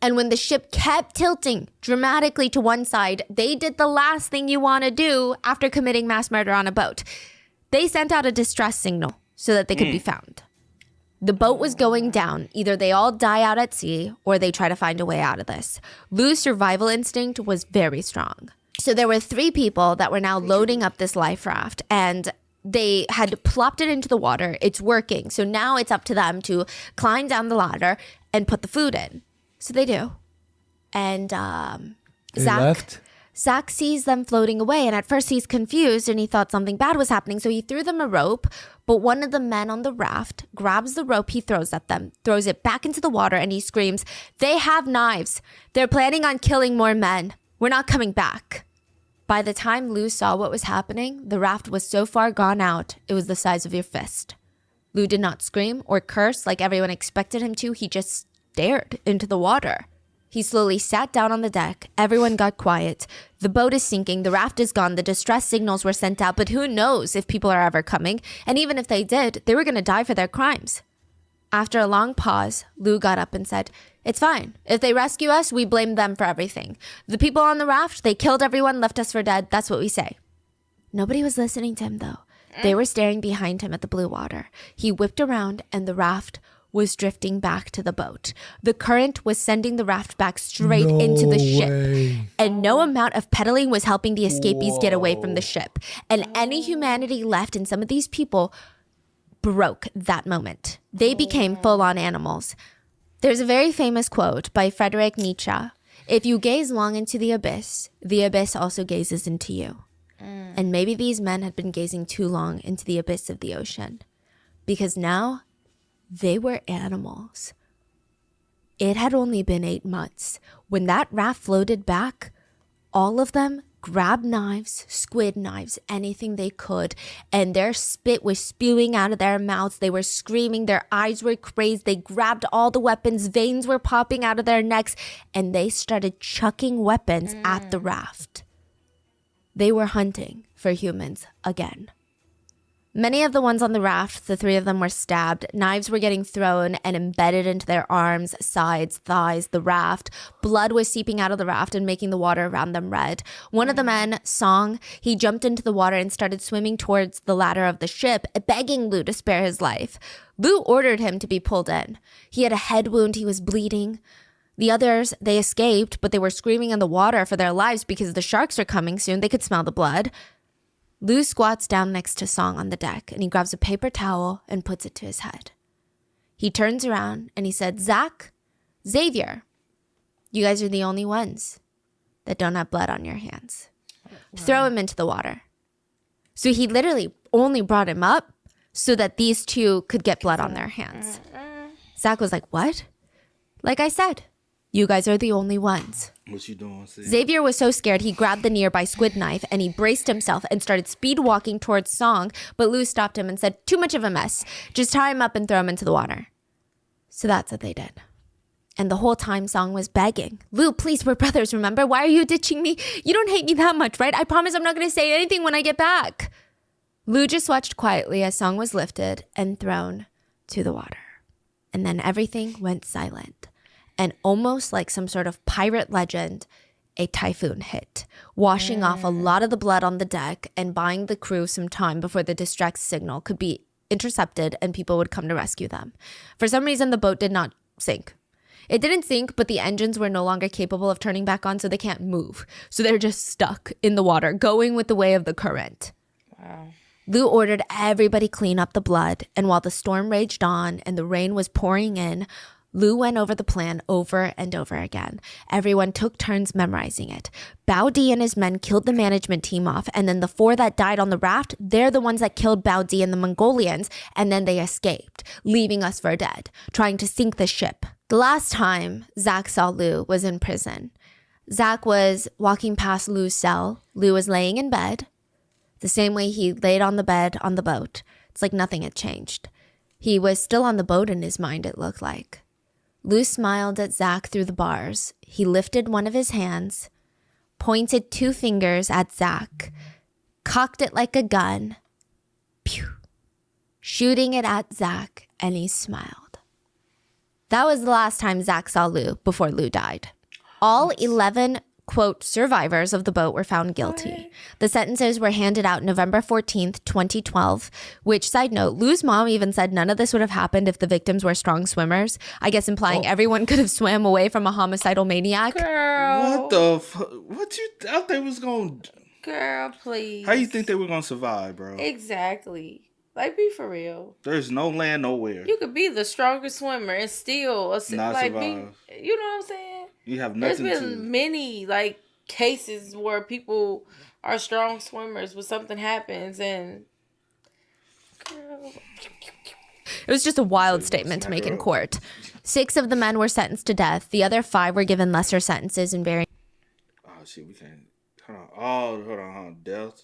And when the ship kept tilting dramatically to one side, they did the last thing you want to do after committing mass murder on a boat. They sent out a distress signal so that they could be found. The boat was going down. Either they all die out at sea or they try to find a way out of this. Lou's survival instinct was very strong. So there were 3 people that were now loading up this life raft and they had plopped it into the water. It's working. So now it's up to them to climb down the ladder and put the food in. So they do. And Zach sees them floating away. And at first he's confused and he thought something bad was happening. So he threw them a rope. But one of the men on the raft grabs the rope he throws at them, throws it back into the water, and he screams, "They have knives. They're planning on killing more men. We're not coming back." By the time Lou saw what was happening, the raft was so far gone out, it was the size of your fist. Lou did not scream or curse like everyone expected him to. He just stared into the water. He slowly sat down on the deck. Everyone got quiet. The boat is sinking. The raft is gone. The distress signals were sent out, but who knows if people are ever coming? And even if they did, they were going to die for their crimes. After a long pause, Lou got up and said, "It's fine. If they rescue us, we blame them for everything. The people on the raft, they killed everyone, left us for dead. That's what we say." Nobody was listening to him, though. They were staring behind him at the blue water. He whipped around, and the raft was drifting back to the boat. The current was sending the raft back straight into the ship. And no amount of pedaling was helping the escapees get away from the ship. And any humanity left in some of these people broke that moment. They became full-on animals. There's a very famous quote by Friedrich Nietzsche. "If you gaze long into the abyss also gazes into you." And maybe these men had been gazing too long into the abyss of the ocean, because now they were animals. It had only been 8 months. When that raft floated back, all of them grabbed knives, squid knives, anything they could, and their spit was spewing out of their mouths. They were screaming. Their eyes were crazed. They grabbed all the weapons. Veins were popping out of their necks, and they started chucking weapons at the raft. They were hunting for humans again. Many of the ones on the raft, the 3 of them were stabbed. Knives were getting thrown and embedded into their arms, sides, thighs, the raft. Blood was seeping out of the raft and making the water around them red. One of the men, Song, he jumped into the water and started swimming towards the ladder of the ship, begging Lou to spare his life. Lou ordered him to be pulled in. He had a head wound. He was bleeding. The others, they escaped, but they were screaming in the water for their lives because the sharks are coming soon. They could smell the blood. Lou squats down next to Song on the deck, and he grabs a paper towel and puts it to his head. He turns around and he said, "Zach, Xavier, you guys are the only ones that don't have blood on your hands. Throw him into the water." So he literally only brought him up so that these 2 could get blood on their hands. Zach was like, "What?" "Like I said, you guys are the only ones." What you doing, Cee? Xavier was so scared he grabbed the nearby squid knife and he braced himself and started speed walking towards Song, but Lou stopped him and said, "Too much of a mess. Just tie him up and throw him into the water." So that's what they did. And the whole time Song was begging, "Lou, please, we're brothers, remember? Why are you ditching me? You don't hate me that much, right? I promise I'm not going to say anything when I get back." Lou just watched quietly as Song was lifted and thrown to the water. And then everything went silent. And almost like some sort of pirate legend, a typhoon hit, washing off a lot of the blood on the deck and buying the crew some time before the distress signal could be intercepted and people would come to rescue them. For some reason, the boat did not sink. It didn't sink, but the engines were no longer capable of turning back on, so they can't move. So they're just stuck in the water, going with the way of the current. Wow. Lou ordered everybody clean up the blood, and while the storm raged on and the rain was pouring in, Lou went over the plan over and over again. Everyone took turns memorizing it. Bao Di and his men killed the management team off, and then the 4 that died on the raft, they're the ones that killed Bao Di and the Mongolians, and then they escaped, leaving us for dead, trying to sink the ship. The last time Zach saw Lou was in prison. Zach was walking past Lou's cell. Lou was laying in bed, the same way he laid on the bed on the boat. It's like nothing had changed. He was still on the boat in his mind, it looked like. Lou smiled at Zach through the bars. He lifted one of his hands, pointed 2 fingers at Zach, cocked it like a gun, pew, shooting it at Zach, and he smiled. That was the last time Zach saw Lou before Lou died. All 11 quote, survivors of the boat were found guilty. The sentences were handed out November 14th, 2012, which, side note, Lou's mom even said none of this would have happened if the victims were strong swimmers. I guess implying everyone could have swam away from a homicidal maniac. Girl. What the fuck? What you thought they was going to... Girl, please. How you think they were going to survive, bro? Exactly. Like, be for real. There's no land nowhere. You could be the strongest swimmer and still Not survive. You know what I'm saying? You have nothing There's been many like cases where people are strong swimmers, but something happens and girl. It was just a wild statement to make in court. 6 of the men were sentenced to death. The other 5 were given lesser sentences in varying. Oh shit, we can't. Hold on. Oh, hold on. Death,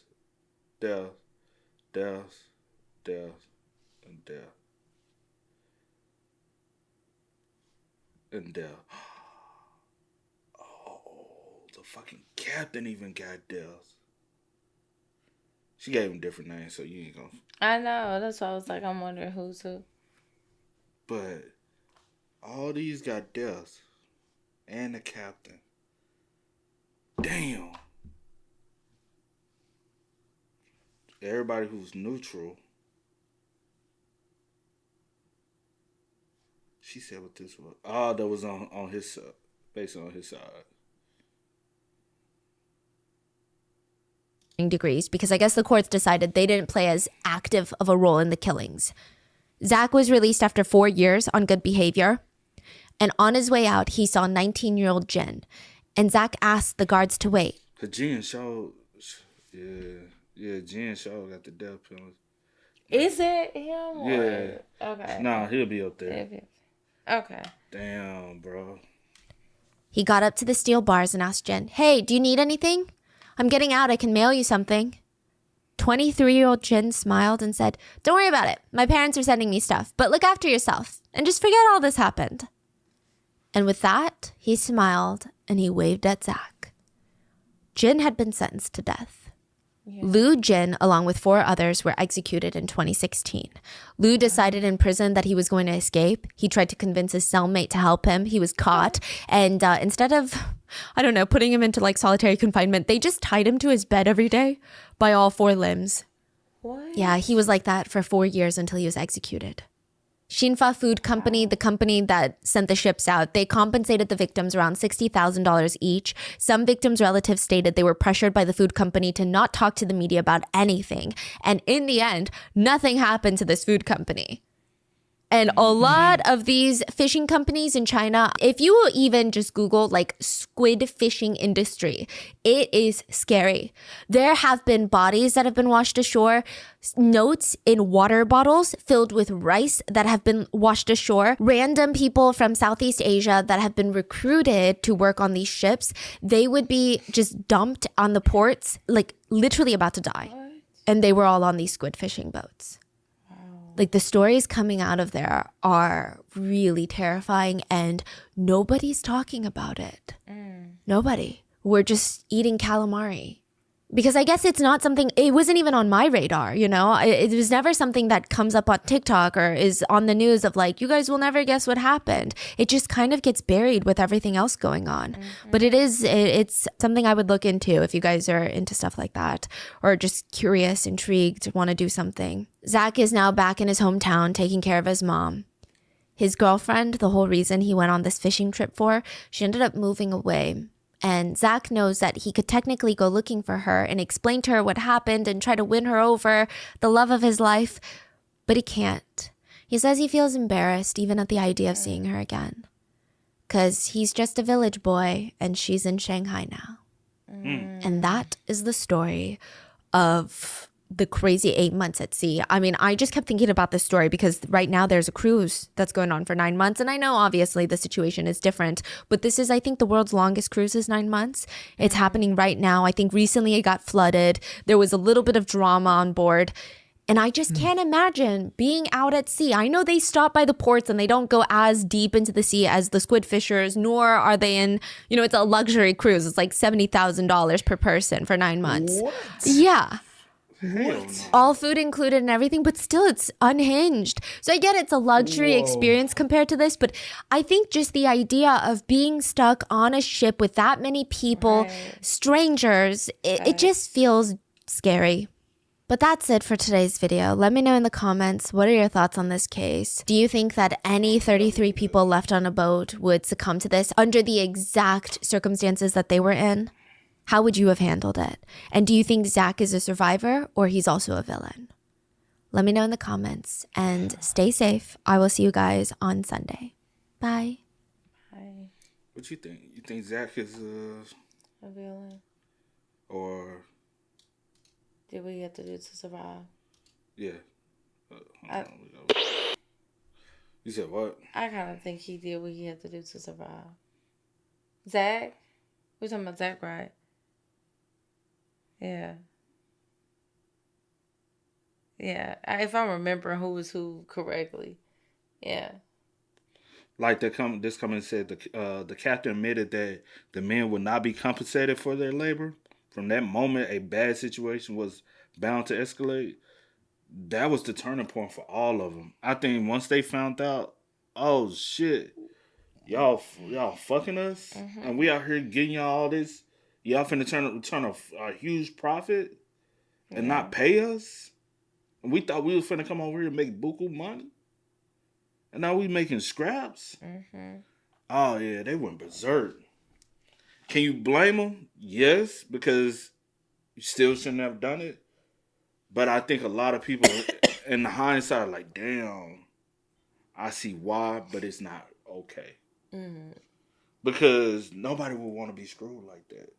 and death. The fucking captain even got death. She gave him different names, so you ain't gonna. I know. That's why I was like, I'm wondering who's who. But all these got death, and the captain. Damn. Everybody who's neutral. She said what this was. Oh, that was on his side, based on his side. Degrees because I guess the courts decided they didn't play as active of a role in the killings. Zach was released after 4 years on good behavior, and on his way out, he saw 19-year-old Jin, and Zach asked the guards to wait. Jin showed, Jin showed got the death penalty. Is it him? Yeah. Okay. Nah, he'll be up there. Okay. Damn, bro. He got up to the steel bars and asked Jin, "Hey, do you need anything? I'm getting out. I can mail you something." 23-year-old Jin smiled and said, "Don't worry about it. My parents are sending me stuff, but look after yourself and just forget all this happened." And with that, he smiled and he waved at Zach. Jin had been sentenced to death. Yeah. Lou Jin, along with 4 others, were executed in 2016. Lou decided in prison that he was going to escape. He tried to convince his cellmate to help him. He was caught. And instead of, putting him into like solitary confinement, they just tied him to his bed every day by all 4 limbs. What? Yeah, he was like that for 4 years until he was executed. Shinfa Food Company, the company that sent the ships out, they compensated the victims around $60,000 each. Some victims' relatives stated they were pressured by the food company to not talk to the media about anything. And in the end, nothing happened to this food company. And a lot of these fishing companies in China, if you even just Google like squid fishing industry, it is scary. There have been bodies that have been washed ashore, notes in water bottles filled with rice that have been washed ashore, random people from Southeast Asia that have been recruited to work on these ships. They would be just dumped on the ports, like literally about to die. What? And they were all on these squid fishing boats. Like the stories coming out of there are really terrifying and nobody's talking about it. Nobody. We're just eating calamari. Because I guess it's not something, it wasn't even on my radar, you know? It was never something that comes up on TikTok or is on the news of like, you guys will never guess what happened. It just kind of gets buried with everything else going on. But it's something I would look into if you guys are into stuff like that or just curious, intrigued, want to do something. Zach is now back in his hometown taking care of his mom. His girlfriend, the whole reason he went on this fishing trip for, she ended up moving away. And Zach knows that he could technically go looking for her and explain to her what happened and try to win her over, the love of his life, but he can't. He says he feels embarrassed even at the idea of seeing her again. Because he's just a village boy and she's in Shanghai now. And that is the story of the crazy 8 months at sea. I mean, I just kept thinking about this story because right now there's a cruise that's going on for 9 months. And I know obviously the situation is different, but this is, I think, the world's longest cruise is 9 months. It's happening right now. I think recently it got flooded. There was a little bit of drama on board. And I just can't imagine being out at sea. I know they stop by the ports and they don't go as deep into the sea as the squid fishers, nor are they in, you know, it's a luxury cruise. It's like $70,000 per person for 9 months. What? Yeah. Hell no. All food included and everything, but still it's unhinged. So I get it's a luxury experience compared to this, but I think just the idea of being stuck on a ship with that many people, strangers, it just feels scary. But that's it for today's video. Let me know in the comments, what are your thoughts on this case? Do you think that any 33 people left on a boat would succumb to this under the exact circumstances that they were in? How would you have handled it? And do you think Zach is a survivor or he's also a villain? Let me know in the comments and stay safe. I will see you guys on Sunday. Bye. Bye. What you think? You think Zach is A villain. or Did we have to do to survive? yeah? I- You said what? I kind of think he did what he had to do to survive. Zach? We're talking about Zach, right? Yeah. Yeah. If I'm remembering who was who correctly. Yeah. Like this comment said, the captain admitted that the men would not be compensated for their labor. From that moment, a bad situation was bound to escalate. That was the turning point for all of them. I think once they found out, oh shit, y'all fucking us, and we out here getting y'all all this. Y'all finna turn a huge profit and not pay us. And we thought we was finna come over here and make buku money. And now we making scraps. Oh yeah, they went berserk. Can you blame them? Yes, because you still shouldn't have done it. But I think a lot of people in the hindsight are like, damn, I see why, but it's not okay. Because nobody would want to be screwed like that.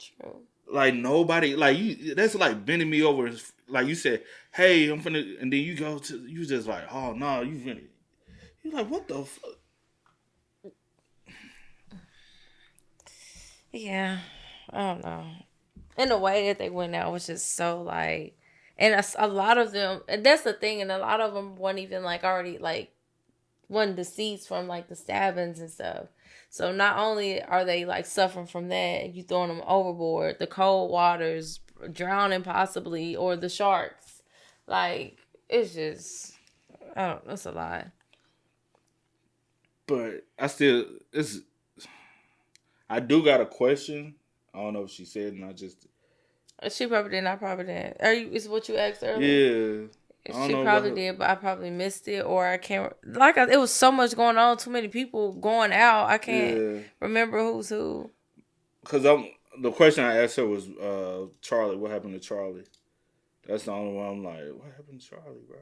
True. Like nobody, like you, that's like bending me over. Like you said, hey, I'm finna, and then you go to, you just like, oh no, you finna. You're like, what the fuck? Yeah. I don't know. And the way that they went out was just so like, and a lot of them, and that's the thing, and a lot of them weren't even like already like, wasn't deceased from like the stabbings and stuff. So not only are they like suffering from that, you throwing them overboard, the cold waters, drowning possibly, or the sharks. Like, it's just, I don't know, it's a lot. But I do got a question. I don't know if she said, and I just. She probably did, I probably did. Is what you asked earlier? Yeah. She probably did, but I probably missed it, or I can't. It was so much going on, too many people going out. I can't remember who's who. Because the question I asked her was, Charlie. What happened to Charlie? That's the only one I'm like, what happened to Charlie, bro?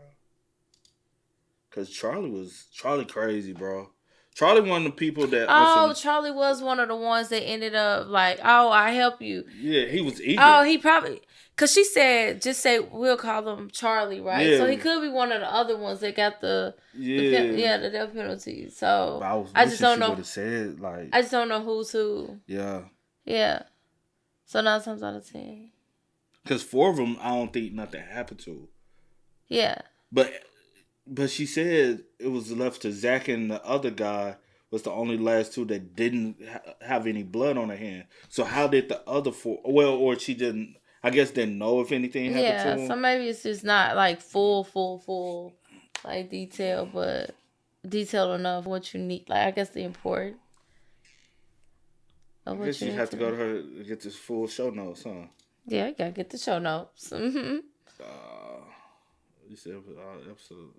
Because Charlie crazy, bro. Charlie one of the people that. Charlie was one of the ones that ended up like, oh, I help you. Yeah, he was eager. Oh, he probably. Because she said, just say, we'll call him Charlie, right? Yeah. So he could be one of the other ones that got the death penalty. So I just don't know. Said, like, I just don't know who's who. Yeah. Yeah. So 9 times out of 10. Because 4 of them, I don't think nothing happened to. Yeah. But she said it was left to Zach and the other guy was the only last two that didn't have any blood on her hand. So how did the other four? Well, or she didn't. I guess didn't know if anything happened to Yeah, him. so maybe it's just not like full like detail, but detailed enough what you need. Like I guess the import of I what guess you you need have to go to her to get this full show notes, huh? Yeah, you gotta get the show notes. You said episode.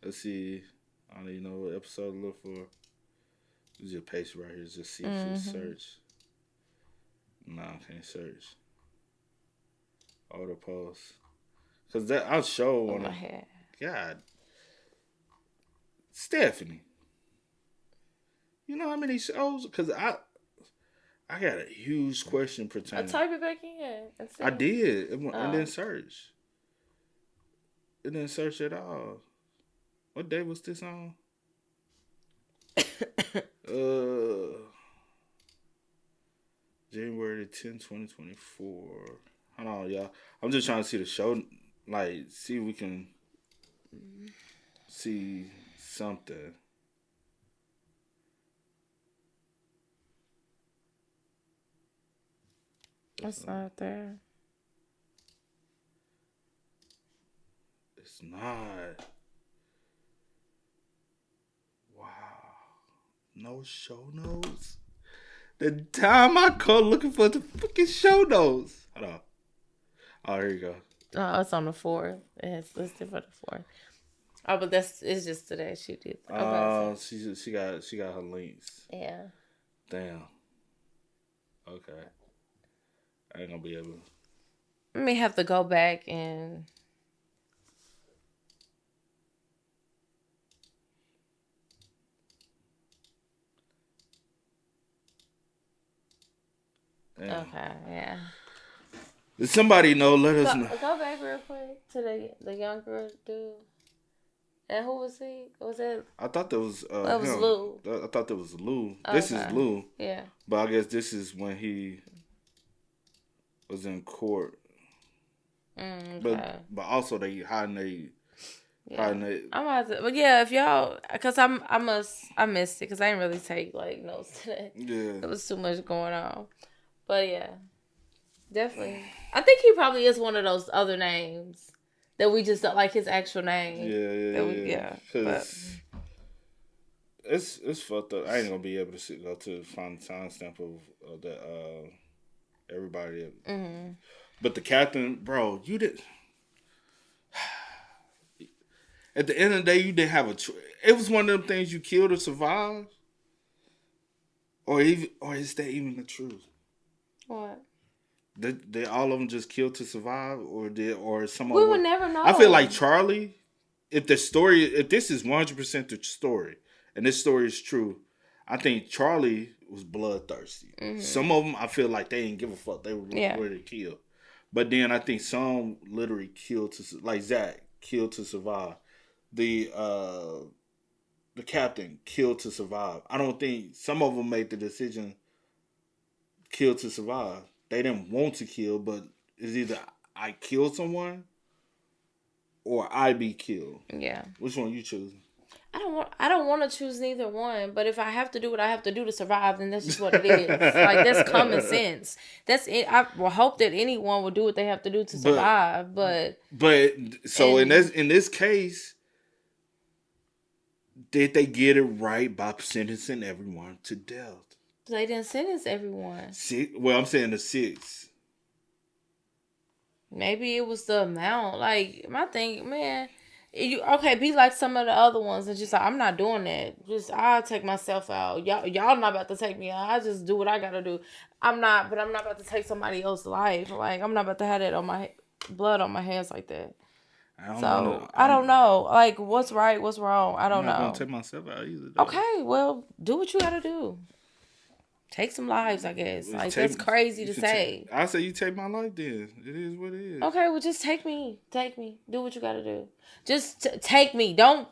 Let's see. I don't even know what episode to look for. There's your paste right here. Just see if you search. No, I can't search. Auto post. Cause that I'll show Oh on my it. head. God, Stephanie. You know how many shows? Cause I got a huge question pertaining. Type it back in. And see. I did. It didn't search. It didn't search at all. What day was this on? January 10th, 2024. Hold on, y'all. I'm just trying to see the show, like, see if we can see something. It's not there. It's not. Wow. No show notes. The time I called looking for the fucking show notes. Hold on. Oh, here you go. Oh, it's on the 4th. It's listed for the 4th. Oh, but it's just today she did. She got her links. Yeah. Damn. Okay. I ain't gonna be able. I may have to go back and. Damn. Okay, yeah. Does somebody know? Let us know. Go back real quick to the young girl dude. And who was he? Was it? I thought that was That was him. Lou. I thought that was Lou. This is Okay. Lou. Yeah. But I guess this is when he was in court. Okay. But also they hiding they. Yeah. Hiding they. I'm about to, but yeah, if y'all, cause I missed it, cause I didn't really take like notes today. Yeah. There was too much going on, but yeah, definitely. I think he probably is one of those other names that we just don't like his actual name. Yeah. Cause it's fucked up. I ain't gonna be able to go to find the timestamp of that everybody. Mm-hmm. But the captain, bro, you did. At the end of the day, you didn't have a choice. It was one of them things you kill to survive, or is that even the truth? What? Did all of them just kill to survive, or some? We would never know. I feel like Charlie. If this is 100% the story, and this story is true, I think Charlie was bloodthirsty. Mm-hmm. Some of them, I feel like they didn't give a fuck. They were ready to kill. But then I think some literally killed like Zach killed to survive. The captain killed to survive. I don't think some of them made the decision kill to survive. They didn't want to kill, but it's either I kill someone or I be killed. Yeah. Which one you choosing? I don't want to choose neither one, but if I have to do what I have to do to survive, then that's just what it is. Like, that's common sense. That's it. I will hope that anyone will do what they have to do to survive, but in this case, did they get it right by sentencing everyone to death? They didn't sentence everyone. I'm saying the 6. Maybe it was the amount. Like, my thing, man, be like some of the other ones and just like, I'm not doing that. Just, I'll take myself out. Y'all not about to take me out. I just do what I gotta do. I'm not about to take somebody else's life. Like, I'm not about to have that on my blood on my hands like that. I don't know. Like, what's right, what's wrong? I don't know. I'm not gonna take myself out either, though. Okay, well, do what you gotta do. Take some lives, I guess. Like, that's crazy to say. I say you take my life then. It is what it is. Okay, well, just take me. Take me. Do what you gotta do. Just take me. Don't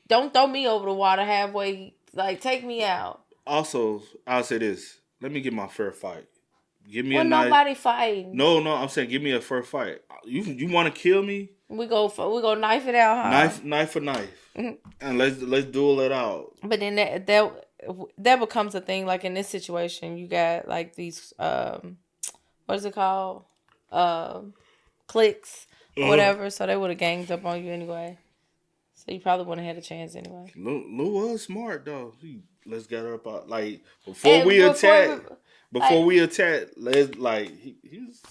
throw me over the water halfway. Like, take me out. Also, I'll say this. Let me get my fair fight. Give me nobody fighting. No, I'm saying give me a fair fight. You want to kill me? We go knife it out, huh? Knife for knife, and let's duel it out. But then that becomes a thing. Like in this situation, you got like these what is it called? Clicks or whatever. So they would have ganged up on you anyway. So you probably wouldn't have had a chance anyway. Lou was smart though. Let's get her up out. Like before we attack. Let's like he's.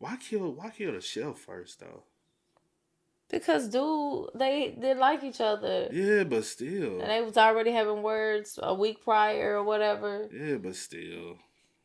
Why kill the shell first though? Because they didn't like each other. Yeah, but still. And they was already having words a week prior or whatever. Yeah, but still.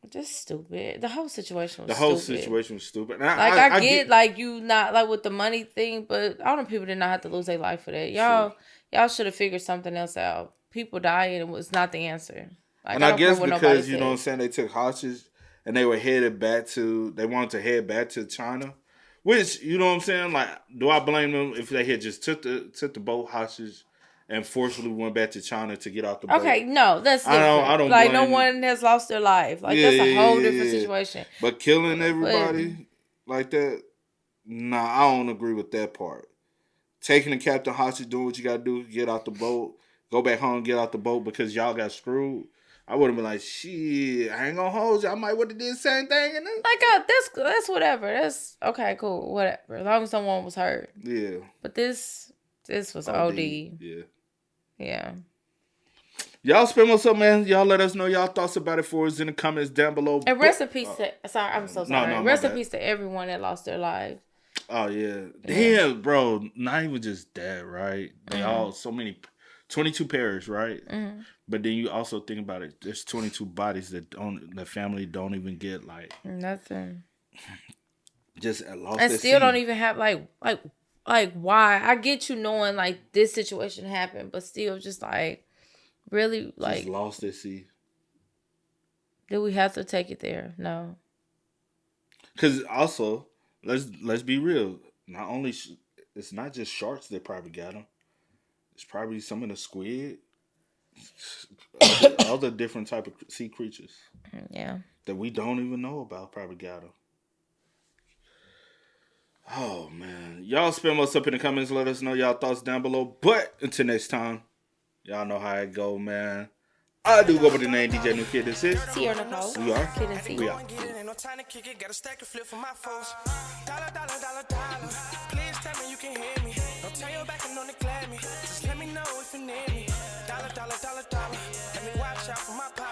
Just stupid. The whole situation was stupid. I get like you not like with the money thing, but all them people did not have to lose their life for that. Y'all should have figured something else out. People dying was not the answer. Like, and I guess because you know what I'm saying, they took hostages and they wanted to head back to China. Which, you know what I'm saying? Like, do I blame them if they had just took the boat hostage and forcibly went back to China to get out the boat? Okay, no, that's different. I don't like, blame no one has lost their life. Like, that's a whole different situation. But killing everybody like that, nah, I don't agree with that part. Taking the captain hostage, doing what you got to do, get out the boat, go back home, get out the boat because y'all got screwed. I would have been like, shit, I ain't gonna hold you. I might would have did the same thing. And then... Like, that's whatever. That's, okay, cool, whatever. As long as someone was hurt. Yeah. But this was OD. Yeah. Yeah. Y'all spend what's up, man. Y'all let us know y'all thoughts about it for us in the comments down below. And rest in peace to... Sorry, I'm so sorry. No, rest in peace to everyone that lost their lives. Oh, yeah. Damn, bro. Not even just that, right? They all, so many... 22 perished, right? Mm-hmm. But then you also think about it. There's 22 bodies that the family don't even get like nothing. Just lost. And still don't even have like why? I get you knowing like this situation happened, but still just like really like just lost at sea. Did we have to take it there? No. Because also, let's be real. Not only it's not just sharks that probably got them. It's probably some of the squid, other different type of sea creatures. Yeah. That we don't even know about probably got them. Oh, man. Y'all spam us up in the comments. Let us know y'all thoughts down below. But until next time, y'all know how it go, man. I do go by the name DJ New Kid. This is Cee Nicole. We are. Kid and Cee. We are. No time to kick it, got a stack of flip for my foes. Dollar. Please tell me you can hear me. Don't turn your back and don't neglect me. Just let me know if you need me. Dollar. Let me watch out for my pocket.